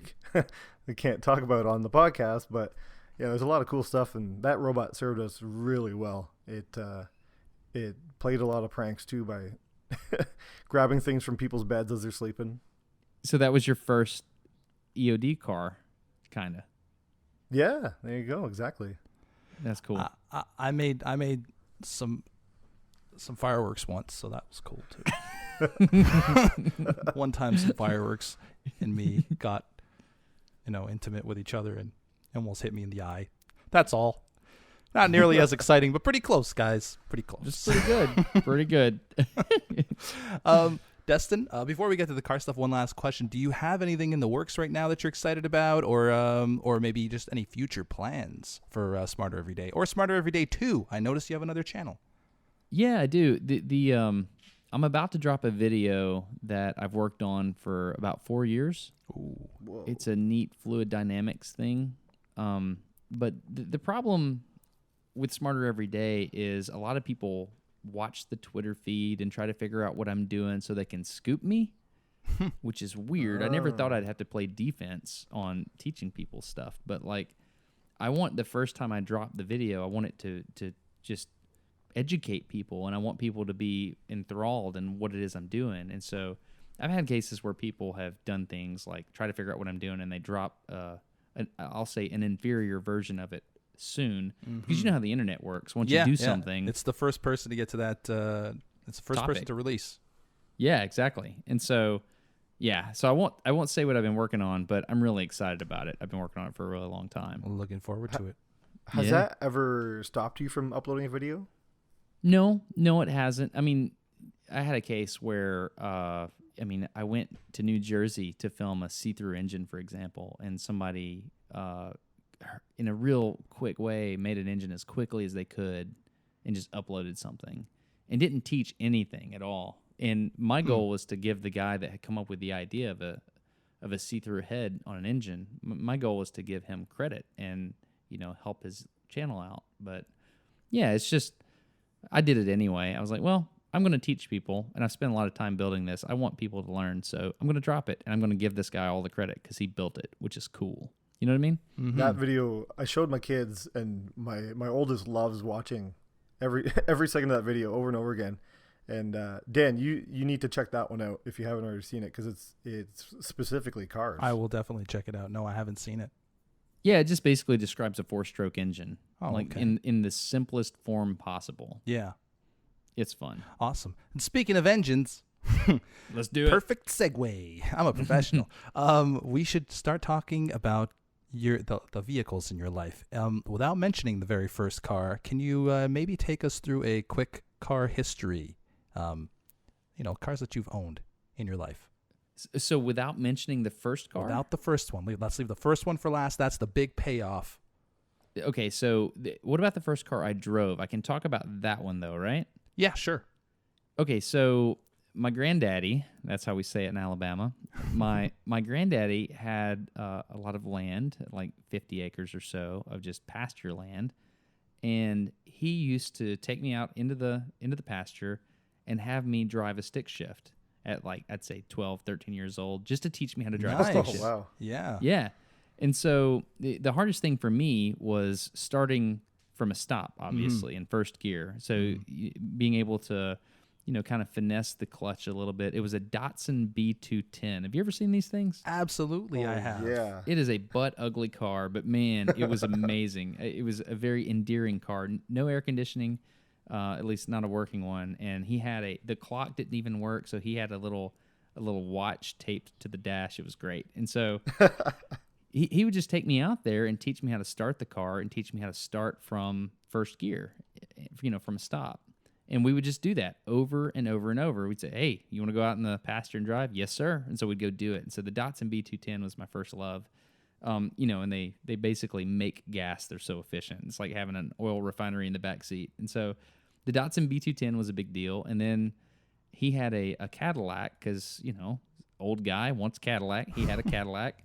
we can't talk about on the podcast, but yeah, there's a lot of cool stuff, and that robot served us really well. It played a lot of pranks, too, by grabbing things from people's beds as they're sleeping. So that was your first EOD car, kind of. Yeah, there you go. Exactly. That's cool. I made some fireworks once, so that was cool too. One time, some fireworks and me got, intimate with each other and almost hit me in the eye. That's all. Not nearly as exciting, but pretty close, guys. Pretty close. Just pretty good. Pretty good. Destin, before we get to the car stuff, one last question. Do you have anything in the works right now that you're excited about, or maybe just any future plans for Smarter Every Day or Smarter Every Day 2? I noticed you have another channel. Yeah, I do. I'm about to drop a video that I've worked on for about 4 years. Ooh. Whoa. It's a neat fluid dynamics thing. But the problem with Smarter Every Day is a lot of people watch the Twitter feed and try to figure out what I'm doing so they can scoop me, which is weird. I never thought I'd have to play defense on teaching people stuff, but I want the first time I drop the video, I want it to just educate people, and I want people to be enthralled in what it is I'm doing. And so I've had cases where people have done things like try to figure out what I'm doing, and they drop I'll say an inferior version of it soon, because you know how the internet works. Once you do something, it's the first person to get to that. It's the first person to release. Yeah, exactly. And so, so I won't say what I've been working on, but I'm really excited about it. I've been working on it for a really long time. I'm looking forward to it. Has that ever stopped you from uploading a video? No, it hasn't. I mean, I had a case where I went to New Jersey to film a see-through engine, for example, and somebody in a real quick way made an engine as quickly as they could and just uploaded something and didn't teach anything at all. And my goal was to give the guy that had come up with the idea of a see-through head on an engine, my goal was to give him credit and, help his channel out. But yeah, it's just, I did it anyway. I was like, well, I'm going to teach people, and I've spent a lot of time building this. I want people to learn, so I'm going to drop it, and I'm going to give this guy all the credit because he built it, which is cool. You know what I mean? Mm-hmm. That video, I showed my kids, and my oldest loves watching every second of that video over and over again. And Dan, you need to check that one out if you haven't already seen it, because it's specifically cars. I will definitely check it out. No, I haven't seen it. Yeah, it just basically describes a 4-stroke engine, okay. in the simplest form possible. Yeah. It's fun. Awesome. And speaking of engines, Let's do it. Perfect segue. I'm a professional. We should start talking about the vehicles in your life. Without mentioning the very first car, can you maybe take us through a quick car history? Cars that you've owned in your life. So without mentioning the first car? Without the first one. Let's leave the first one for last. That's the big payoff. Okay, so what about the first car I drove? I can talk about that one, though, right? Yeah, sure. Okay, so my granddaddy, that's how we say it in Alabama, my granddaddy had a lot of land, like 50 acres or so of just pasture land, and he used to take me out into the pasture and have me drive a stick shift at, like, I'd say 12, 13 years old, just to teach me how to drive a stick shift. Wow. Yeah. Yeah. And so the hardest thing for me was starting from a stop, obviously, in first gear. So being able to, kind of finesse the clutch a little bit. It was a Datsun B210. Have you ever seen these things? Absolutely, I have. Yeah. It is a butt ugly car, but man, it was amazing. It was a very endearing car. No air conditioning, at least not a working one. And he had the clock didn't even work, so he had a little watch taped to the dash. It was great. And so he would just take me out there and teach me how to start the car and teach me how to start from first gear, from a stop. And we would just do that over and over and over. We'd say, hey, you want to go out in the pasture and drive? Yes, sir. And so we'd go do it. And so the Datsun B210 was my first love. And they basically make gas. They're so efficient. It's like having an oil refinery in the back seat. And so the Datsun B210 was a big deal. And then he had a Cadillac because, old guy wants Cadillac. He had a Cadillac.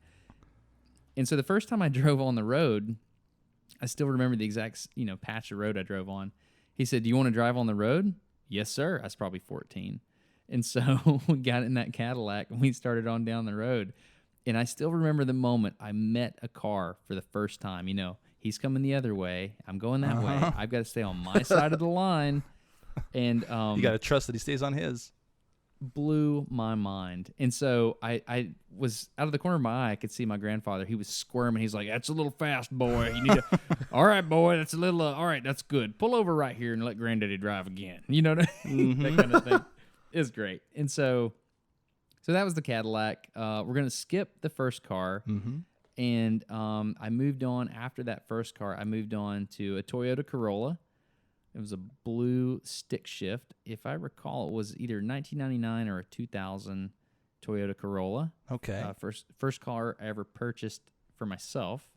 And so the first time I drove on the road, I still remember the exact, patch of road I drove on. He said, do you want to drive on the road? Yes, sir. I was probably 14. And so we got in that Cadillac and we started on down the road. And I still remember the moment I met a car for the first time. He's coming the other way. I'm going that way. I've got to stay on my side of the line. And you got to trust that he stays on his. Blew my mind. And so I was out of the corner of my eye, I could see my grandfather. He was squirming. He's like, that's a little fast, boy. You need to all right, boy, that's a little all right, that's good. Pull over right here and let granddaddy drive again. You know what I mean? That kind of thing. It's great. And so that was the Cadillac. We're gonna skip the first car. And I moved on after that first car. I moved on to a Toyota Corolla. It was a blue stick shift. If I recall, it was either 1999 or a 2000 Toyota Corolla. Okay. First car I ever purchased for myself,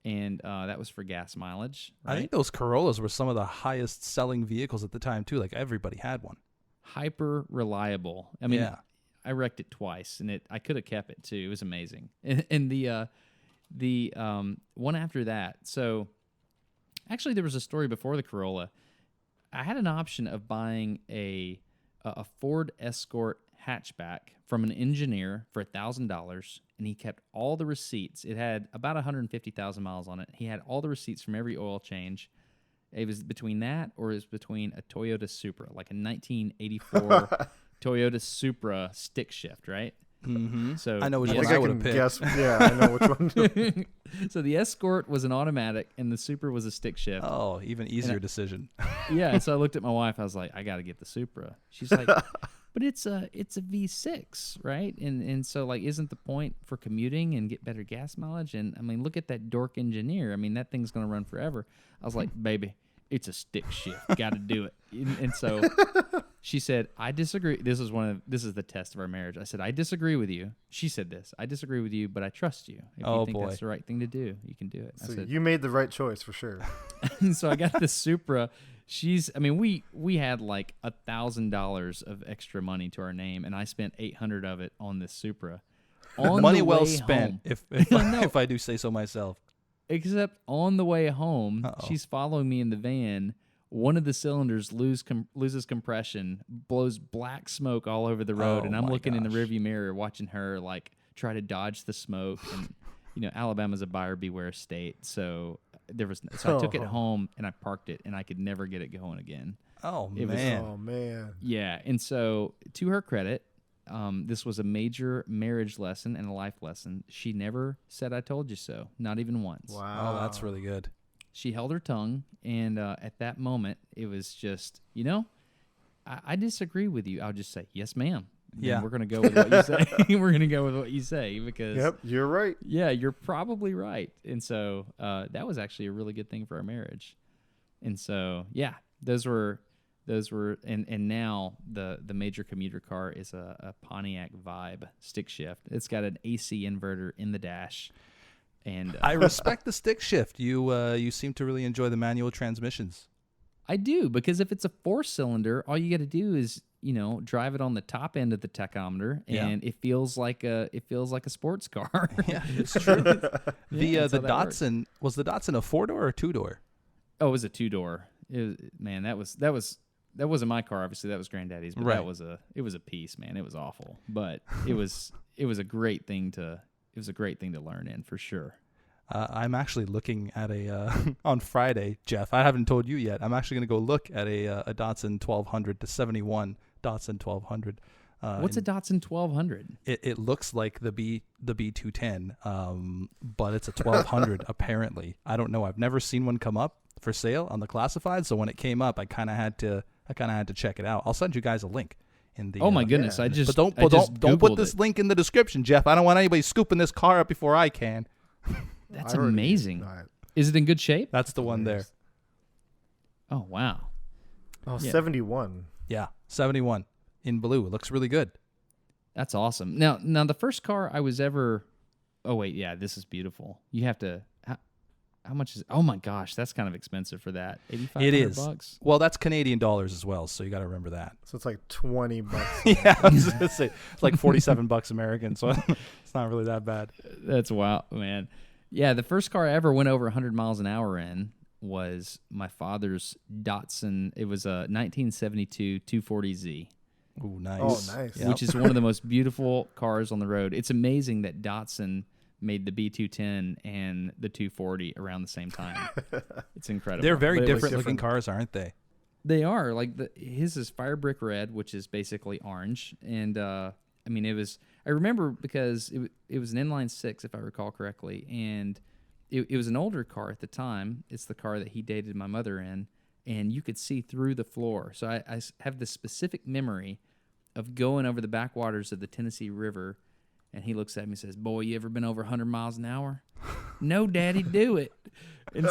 and that was for gas mileage. Right? I think those Corollas were some of the highest selling vehicles at the time too. Like everybody had one. Hyper reliable. I mean, yeah. I wrecked it twice, and I could have kept it too. It was amazing. And the one after that. So actually, there was a story before the Corolla. I had an option of buying a Ford Escort hatchback from an engineer for $1,000, and he kept all the receipts. It had about 150,000 miles on it. He had all the receipts from every oil change. It was between that or it was between a Toyota Supra, like a 1984 Toyota Supra stick shift, right? Mm-hmm. So I know which I one think I I would can have picked. guess. Yeah, I know which one. So the Escort was an automatic, and the Supra was a stick shift. Oh, even easier decision. Yeah, and so I looked at my wife. I was like, I got to get the Supra. She's like, but it's a V6, right? And so, like, isn't the point for commuting and get better gas mileage? And I mean, look at that dork engineer. I mean, that thing's going to run forever. I was like, baby, it's a stick shift. Got to do it. And so she said, I disagree. This is the test of our marriage. I said, I disagree with you. She said this. I disagree with you, but I trust you. If you think that's the right thing to do, you can do it. So I said, you made the right choice for sure. so I got the Supra. We had like $1,000 of extra money to our name, and I spent $800 of it on this Supra. On Money the well way spent, home. if I do say so myself. Except on the way home, Uh-oh. she's following me in the van. One of the cylinders loses compression, blows black smoke all over the road, Oh, and I'm my looking in the gosh. rearview mirror, watching her like try to dodge the smoke. And Alabama's a buyer beware state, so I took it home and I parked it, and I could never get it going again. Oh, It was- man. Oh man. Yeah, and so to her credit, this was a major marriage lesson and a life lesson. She never said "I told you so," not even once. Wow. Oh, that's really good. She held her tongue, and at that moment, it was just, I disagree with you. I'll just say, yes, ma'am. And Yeah. we're gonna go with what you say. We're gonna go with what you say because, Yep, you're right. yeah, you're probably right. And so that was actually a really good thing for our marriage. And so, yeah, those were, and now the major commuter car is a Pontiac Vibe stick shift. It's got an AC inverter in the dash. And I respect the stick shift. You seem to really enjoy the manual transmissions. I do, because if it's a 4-cylinder, all you got to do is, drive it on the top end of the tachometer, and it feels like a sports car. Yeah, it's true. that's the how that works. Datsun, was the Datsun a 4-door or a 2-door? Oh, it was a 2-door. Man, that wasn't my car. Obviously, that was Granddaddy's, but Right. it was a piece, man. It was awful, but it was a great thing to learn in for sure. I'm actually looking at a on Friday, Jeff. I haven't told you yet. I'm actually going to go look at a Datsun 1200 to 71 Datsun 1200. What's a Datsun 1200? It looks like the B210, but it's a 1200 apparently. I don't know. I've never seen one come up for sale on the classified. So when it came up, I kind of had to check it out. I'll send you guys a link in the. Oh my goodness! yeah. But don't put this link in the description, Jeff. I don't want anybody scooping this car up before I can. That's I already amazing. know it. Is it in good shape? That's the one there. Oh wow! Oh, Yeah. 71. Yeah, 71 in blue. It looks really good. That's awesome. Now the first car I was ever. Oh wait, yeah, this is beautiful. You have to. How much is? Oh my gosh, that's kind of expensive for that. It is. $8,500. Well, that's Canadian dollars as well, so you got to remember that. So it's like 20 bucks. Yeah, I was gonna say it's like 47 bucks American, so it's not really that bad. That's wild, man. Yeah, the first car I ever went over 100 miles an hour in was my father's Datsun. It was a 1972 240Z, Ooh, nice. Oh, nice. Yep. which is one of the most beautiful cars on the road. It's amazing that Datsun made the B210 and the 240 around the same time. It's incredible. They're very But it was different looking cars, aren't they? They are like his is fire brick red, which is basically orange, and I mean I remember because it was an inline 6 if I recall correctly, and it was an older car at the time. It's the car that he dated my mother in, and you could see through the floor. So I have this specific memory of going over the backwaters of the Tennessee River, and he looks at me and says, "Boy, you ever been over 100 miles an hour?" "No, Daddy, do it." And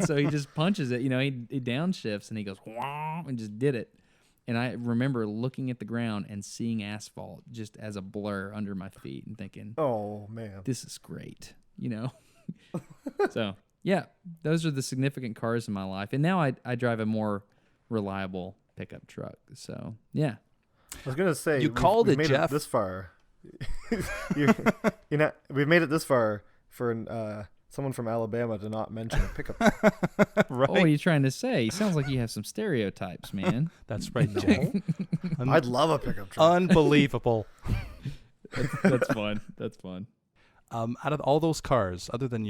so he just punches it. He downshifts and he goes, "Wah," and just did it. And I remember looking at the ground and seeing asphalt just as a blur under my feet and thinking, Oh, man. this is great, So, yeah, those are the significant cars in my life. And now I drive a more reliable pickup truck. So, yeah. I was going to say, You called we've it, made Jeff. This far. We've made it this far for someone from Alabama to not mention a pickup truck. Right. Oh, what are you trying to say? Sounds like you have some stereotypes, man. That's right, Jack. I'd love a pickup truck. Unbelievable. That's fun. That's fun. Out of all those cars, other than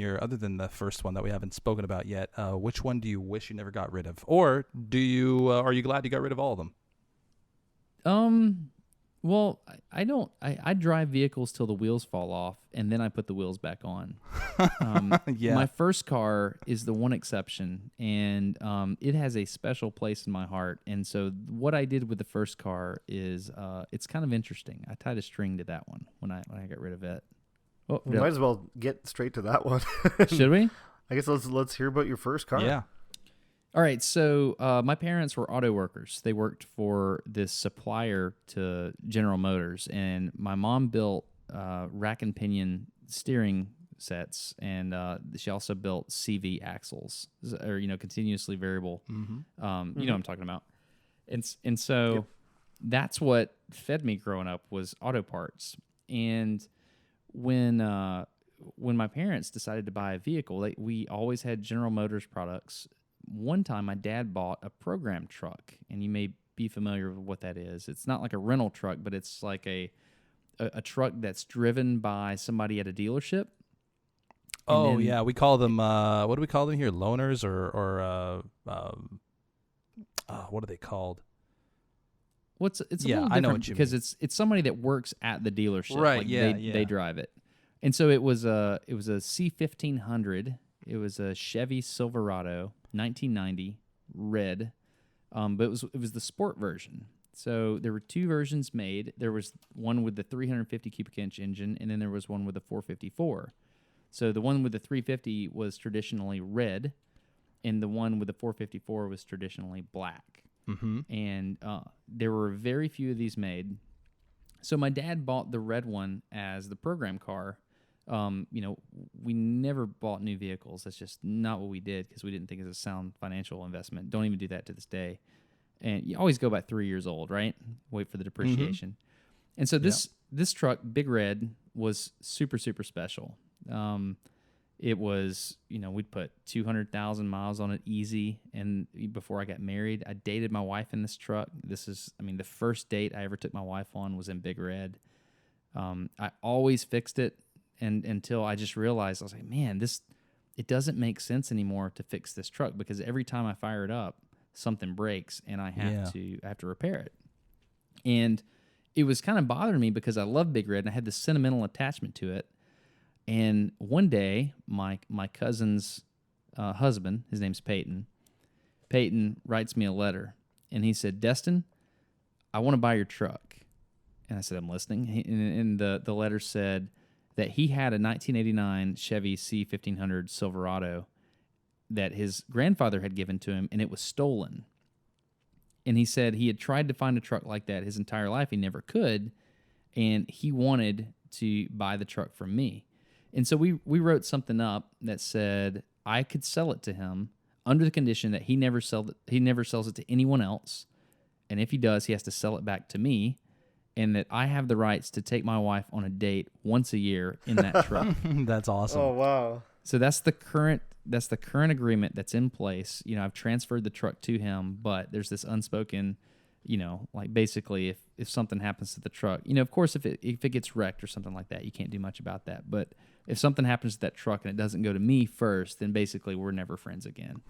the first one that we haven't spoken about yet, which one do you wish you never got rid of, or do you? Are you glad you got rid of all of them? Well, I don't. I drive vehicles till the wheels fall off, and then I put the wheels back on. Yeah. My first car is the one exception, and it has a special place in my heart. And so, what I did with the first car is, it's kind of interesting. I tied a string to that one when I got rid of it. Oh, We might as well get straight to that one. should we? I guess let's hear about your first car. Yeah. All right, so my parents were auto workers. They worked for this supplier to General Motors, and my mom built rack and pinion steering sets, and she also built CV axles, or continuously variable. You know what I'm talking about. And so that's what fed me growing up was auto parts. And when my parents decided to buy a vehicle, we always had General Motors products. One time, my dad bought a program truck, and you may be familiar with what that is. It's not like a rental truck, but it's like a truck that's driven by somebody at a dealership. Oh, yeah. We call them, what do we call them here? Loaners or what are they called? It's a Yeah, little I different know what you because mean. it's somebody that works at the dealership. Right, Like yeah, they drive it. And so it was a C1500. It was a Chevy Silverado 1990 red. But it was the sport version. So there were two versions made. There was one with the 350 cubic inch engine, and then there was one with the 454. So the one with the 350 was traditionally red, and the one with the 454 was traditionally black. Mm-hmm. And there were very few of these made. So my dad bought the red one as the program car. We never bought new vehicles. That's just not what we did because we didn't think it was a sound financial investment. Don't even do that to this day. And you always go about 3 years old, right? Wait for the depreciation. Mm-hmm. And so this truck, Big Red, was super, super special. It was, we'd put 200,000 miles on it easy. And before I got married, I dated my wife in this truck. The first date I ever took my wife on was in Big Red. I always fixed it until I just realized, I was like, man, it doesn't make sense anymore to fix this truck because every time I fire it up, something breaks and I have to repair it. And it was kind of bothering me because I love Big Red and I had this sentimental attachment to it. And one day, my cousin's husband, his name's Peyton writes me a letter. And he said, Destin, I want to buy your truck. And I said, I'm listening. And the letter said that he had a 1989 Chevy C1500 Silverado that his grandfather had given to him, and it was stolen. And he said he had tried to find a truck like that his entire life. He never could, and he wanted to buy the truck from me. And so we wrote something up that said I could sell it to him under the condition that he never sells it to anyone else, and if he does, he has to sell it back to me, and that I have the rights to take my wife on a date once a year in that truck. That's awesome. Oh, wow. So that's the current agreement that's in place. I've transferred the truck to him, but there's this unspoken, like basically if something happens to the truck, of course if it gets wrecked or something like that, you can't do much about that. But if something happens to that truck and it doesn't go to me first, then basically we're never friends again.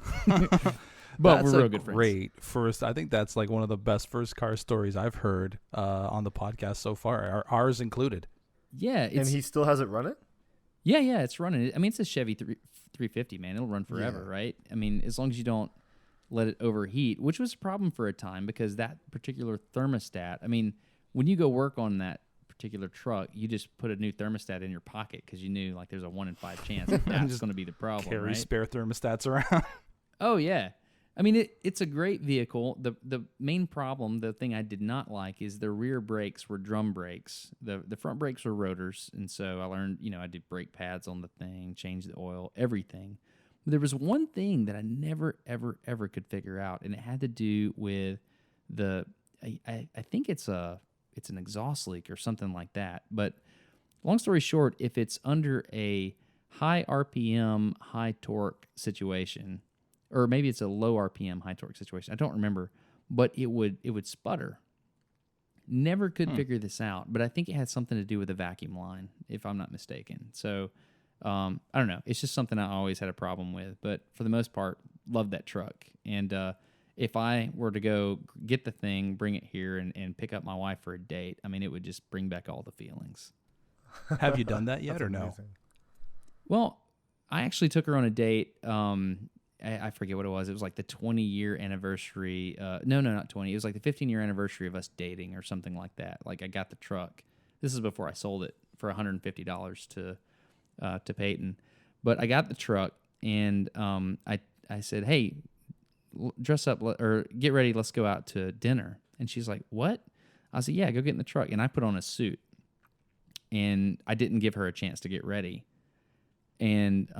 But we're real good friends. Great first. I think that's like one of the best first car stories I've heard on the podcast so far, ours included. Yeah. And he still hasn't run it? Yeah, it's running. I mean, it's a Chevy 350, man. It'll run forever, right? I mean, as long as you don't let it overheat, which was a problem for a time because that particular thermostat, I mean, when you go work on that particular truck, you just put a new thermostat in your pocket because you knew like there's a 1 in 5 chance that's going to be the problem, Carry right? spare thermostats around. Oh, yeah. I mean, it's a great vehicle. The main problem, the thing I did not like, is the rear brakes were drum brakes. The front brakes were rotors, and so I learned, I did brake pads on the thing, changed the oil, everything. But there was one thing that I never, ever, ever could figure out, and it had to do with I think it's an exhaust leak or something like that. But long story short, if it's under a high RPM, high torque situation, or maybe it's a low RPM, high torque situation. I don't remember, but it would sputter. Never could figure this out, but I think it had something to do with the vacuum line, if I'm not mistaken. So I don't know. It's just something I always had a problem with, but for the most part, love that truck. And if I were to go get the thing, bring it here, and pick up my wife for a date, I mean, it would just bring back all the feelings. Have you done that yet or no? Well, I actually took her on a date. I forget what it was. It was like the 20-year anniversary. No, not 20. It was like the 15-year anniversary of us dating or something like that. Like I got the truck. This is before I sold it for $150 to Peyton. But I got the truck, and I said, hey, dress up or get ready. Let's go out to dinner. And she's like, what? I said, yeah, go get in the truck. And I put on a suit, and I didn't give her a chance to get ready. And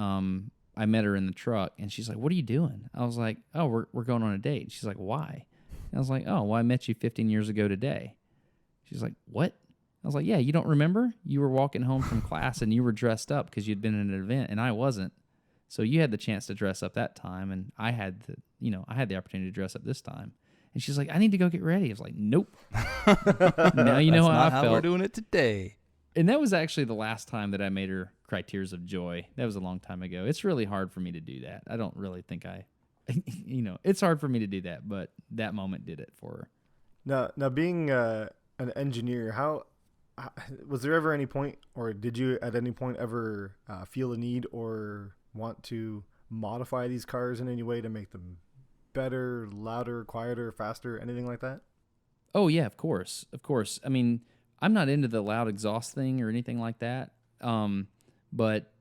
I met her in the truck, and she's like, what are you doing? I was like, oh, we're going on a date. And she's like, why? And I was like, oh, well, I met you 15 years ago today. She's like, what? I was like, yeah, you don't remember? You were walking home from class, and you were dressed up because you'd been in an event, and I wasn't. So you had the chance to dress up that time, and I had the opportunity to dress up this time. And she's like, I need to go get ready. I was like, nope. Now you know how I felt. We're doing it today. And that was actually the last time that I made her cry tears of joy. That was a long time ago. It's really hard for me to do that. I don't really think I it's hard for me to do that, but that moment did it for her. Now being an engineer, how was there ever any point, or did you at any point ever feel the need or want to modify these cars in any way to make them better, louder, quieter, faster, anything like that? Oh yeah, of course. I mean, I'm not into the loud exhaust thing or anything like that. But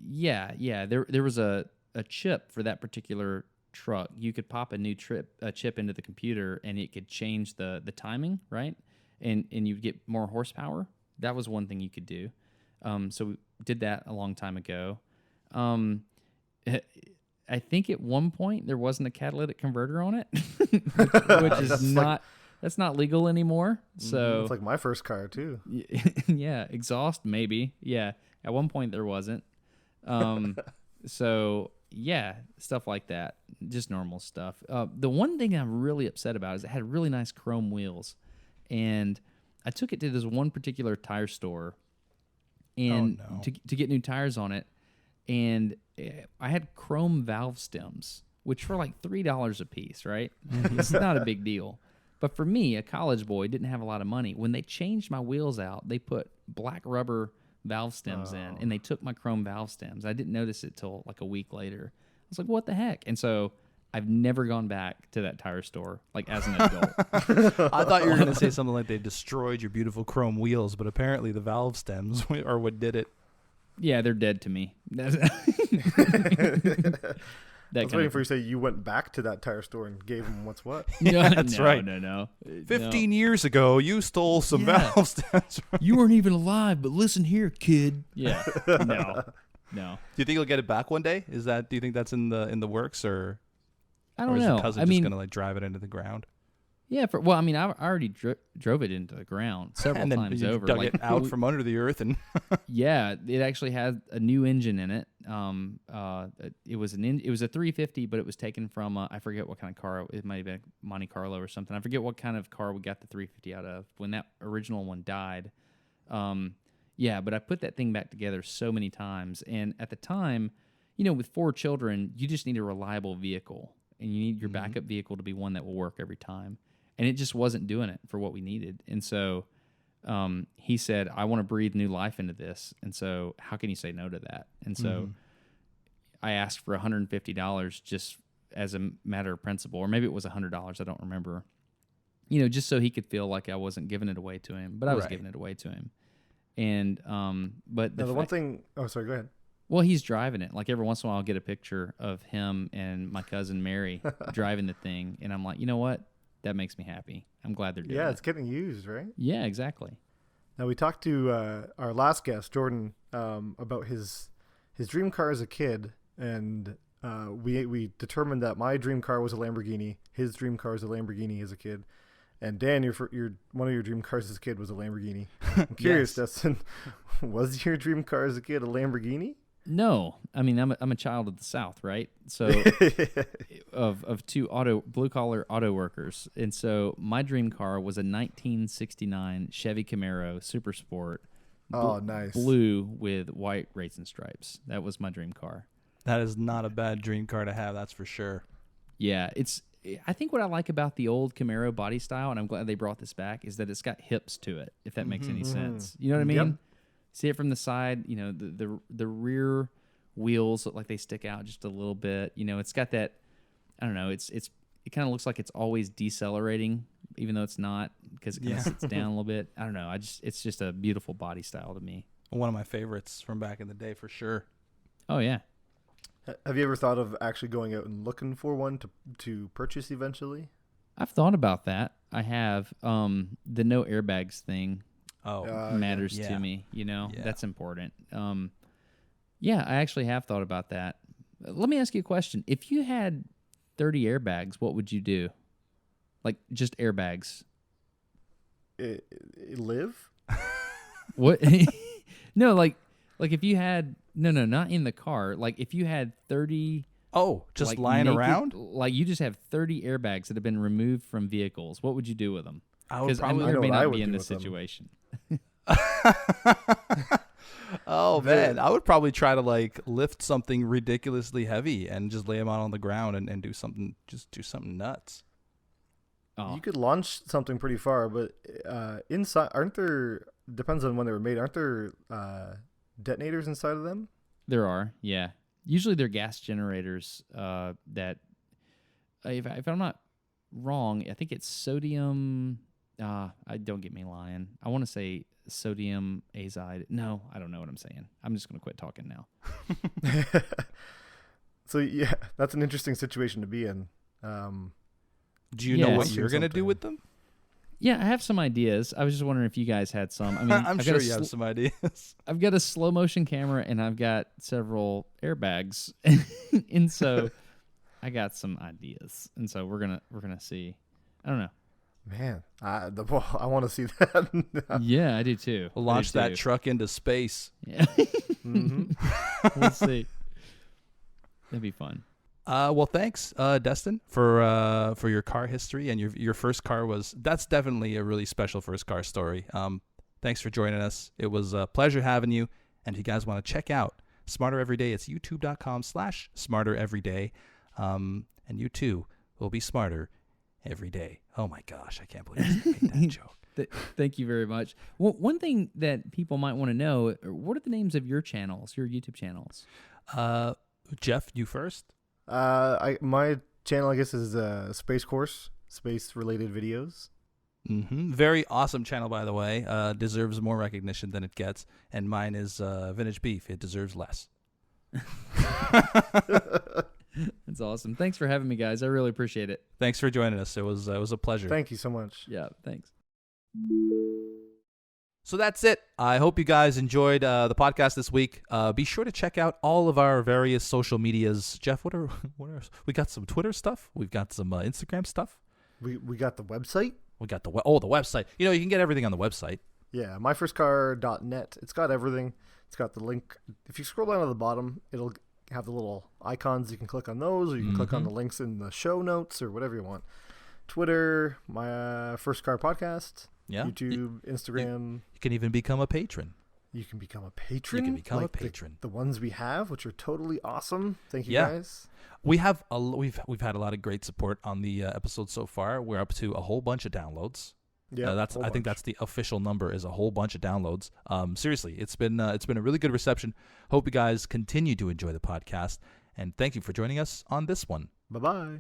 yeah, there was a chip for that particular truck. You could pop a chip into the computer and it could change the timing, right? And you'd get more horsepower. That was one thing you could do. So we did that a long time ago. I think at one point there wasn't a catalytic converter on it, which is that's not legal anymore. So it's like my first car too. Yeah, exhaust maybe. Yeah, at one point there wasn't. So yeah, stuff like that, just normal stuff. The one thing I'm really upset about is it had really nice chrome wheels, and I took it to this one particular tire store, and to get new tires on it, and I had chrome valve stems, which were like $3 a piece, right? It's not a big deal. But for me, a college boy, didn't have a lot of money. When they changed my wheels out, they put black rubber valve stems in, and they took my chrome valve stems. I didn't notice it till like a week later. I was like, what the heck? And so I've never gone back to that tire store, like as an adult. I thought you were going to say something like they destroyed your beautiful chrome wheels, but apparently the valve stems are what did it. Yeah, they're dead to me. I was waiting for you to say you went back to that tire store and gave them what's what. That's right. No. 15 years ago, you stole some valve stems. You weren't even alive, but listen here, kid. Yeah. No. Do you think you'll get it back one day? Do you think that's in the works, or I don't is know. the cousin just gonna like drive it into the ground? Yeah. I already drove it into the ground several times over. Dug it out from under the earth, and yeah, it actually had a new engine in it. It was a 350, but it was taken from I forget what kind of car. It might have been a Monte Carlo or something. I forget what kind of car we got the 350 out of when that original one died. Yeah, but I put that thing back together so many times, and at the time, with 4 children, you just need a reliable vehicle, and you need your backup vehicle to be one that will work every time. And it just wasn't doing it for what we needed. And so he said, I want to breathe new life into this. And so how can you say no to that? And so I asked for $150 just as a matter of principle, or maybe it was $100. I don't remember, just so he could feel like I wasn't giving it away to him, but I was giving it away to him. And, but the one thing, sorry, go ahead. Well, he's driving it. Like every once in a while I'll get a picture of him and my cousin Mary driving the thing. And I'm like, you know what? That makes me happy. I'm glad they're doing it. Yeah, it's getting used, right? Yeah, exactly. Now, we talked to our last guest, Jordan, about his dream car as a kid, and we determined that my dream car was a Lamborghini. His dream car was a Lamborghini as a kid. And Dan, one of your dream cars as a kid was a Lamborghini. I'm curious, Destin, was your dream car as a kid a Lamborghini? No, I'm a child of the South, right? So of 2 blue collar auto workers, and so my dream car was a 1969 Chevy Camaro Super Sport. Nice. Blue with white racing stripes. That was my dream car. That is not a bad dream car to have, that's for sure. Yeah, I think what I like about the old Camaro body style, and I'm glad they brought this back, is that it's got hips to it. If that makes any sense, you know what I mean? Yep. See it from the side, the rear wheels look like they stick out just a little bit. It's got that, I don't know, it kind of looks like it's always decelerating, even though it's not, because it kind of sits down a little bit. I don't know. It's just a beautiful body style to me. One of my favorites from back in the day, for sure. Oh yeah. Have you ever thought of actually going out and looking for one to purchase eventually? I've thought about that. I have. The no airbags thing matters to me. That's important. Yeah, I actually have thought about that. Let me ask you a question. If you had 30 airbags, what would you do? Like just airbags. Live? What? No, like if you had no, not in the car. Like if you had 30. Oh, just like lying naked, around? Like you just have 30 airbags that have been removed from vehicles. What would you do with them? I would Because I may not be in this situation. Oh man, I would probably try to like lift something ridiculously heavy and just lay them out on the ground and do something nuts. Oh. You could launch something pretty far, but inside, aren't there? Depends on when they were made. Aren't there detonators inside of them? There are, yeah. Usually they're gas generators that, if I'm not wrong, I think it's sodium. Don't get me lying. I want to say sodium azide. No, I don't know what I'm saying. I'm just going to quit talking now. So yeah, that's an interesting situation to be in. Do you know what you're going to do with them? Yeah, I have some ideas. I was just wondering if you guys had some. I mean, I'm sure you have some ideas. I've got a slow motion camera and I've got several airbags, and so I got some ideas. And so we're gonna see. I don't know. Man, I want to see that. Yeah, I do too. We'll launch that truck into space. Yeah. Mm-hmm. We'll see. That'd be fun. Well, thanks, Destin, for your car history, and your first car that's definitely a really special first car story. Thanks for joining us. It was a pleasure having you. And if you guys want to check out Smarter Everyday, it's youtube.com/smartereveryday. And you too will be smarter every day. Oh my gosh, I can't believe I made that joke. Thank you very much. Well, one thing that people might want to know, what are the names of your channels, your YouTube channels? Geoff, you first. My channel, I guess, is Space Course, space-related videos. Mm-hmm. Very awesome channel, by the way. Deserves more recognition than it gets. And mine is Vintage Beef. It deserves less. That's awesome. Thanks for having me, guys. I really appreciate it. Thanks for joining us. It was a pleasure. Thank you so much. Yeah, thanks. So that's it. I hope you guys enjoyed the podcast this week. Be sure to check out all of our various social medias. Geoff, what are we got? Some Twitter stuff. We've got some Instagram stuff. We got the website. We got the website. You can get everything on the website. Yeah, MyFirstCar.net. It's got everything. It's got the link. If you scroll down to the bottom, it'll have the little icons. You can click on those, or you can click on the links in the show notes, or whatever you want. Twitter, My First Car Podcast. Yeah. YouTube, Instagram. You can even become a patron. You can become a patron. You can become a patron. The ones we have, which are totally awesome. Thank you guys. We've had a lot of great support on the episode so far. We're up to a whole bunch of downloads. Yeah, I think that's the official number, is a whole bunch of downloads. Seriously, it's been a really good reception. Hope you guys continue to enjoy the podcast, and thank you for joining us on this one. Bye-bye.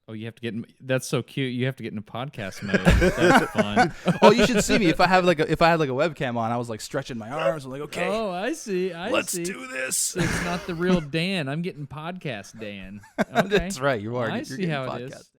Oh, you have to get in, that's so cute. You have to get into podcast mode. That's fun. Oh, you should see me. If I had like a webcam on, I was like stretching my arms. I'm like, okay. Oh, I see. Let's do this. It's not the real Dan. I'm getting podcast Dan. Okay. That's right. You are. I see how it is.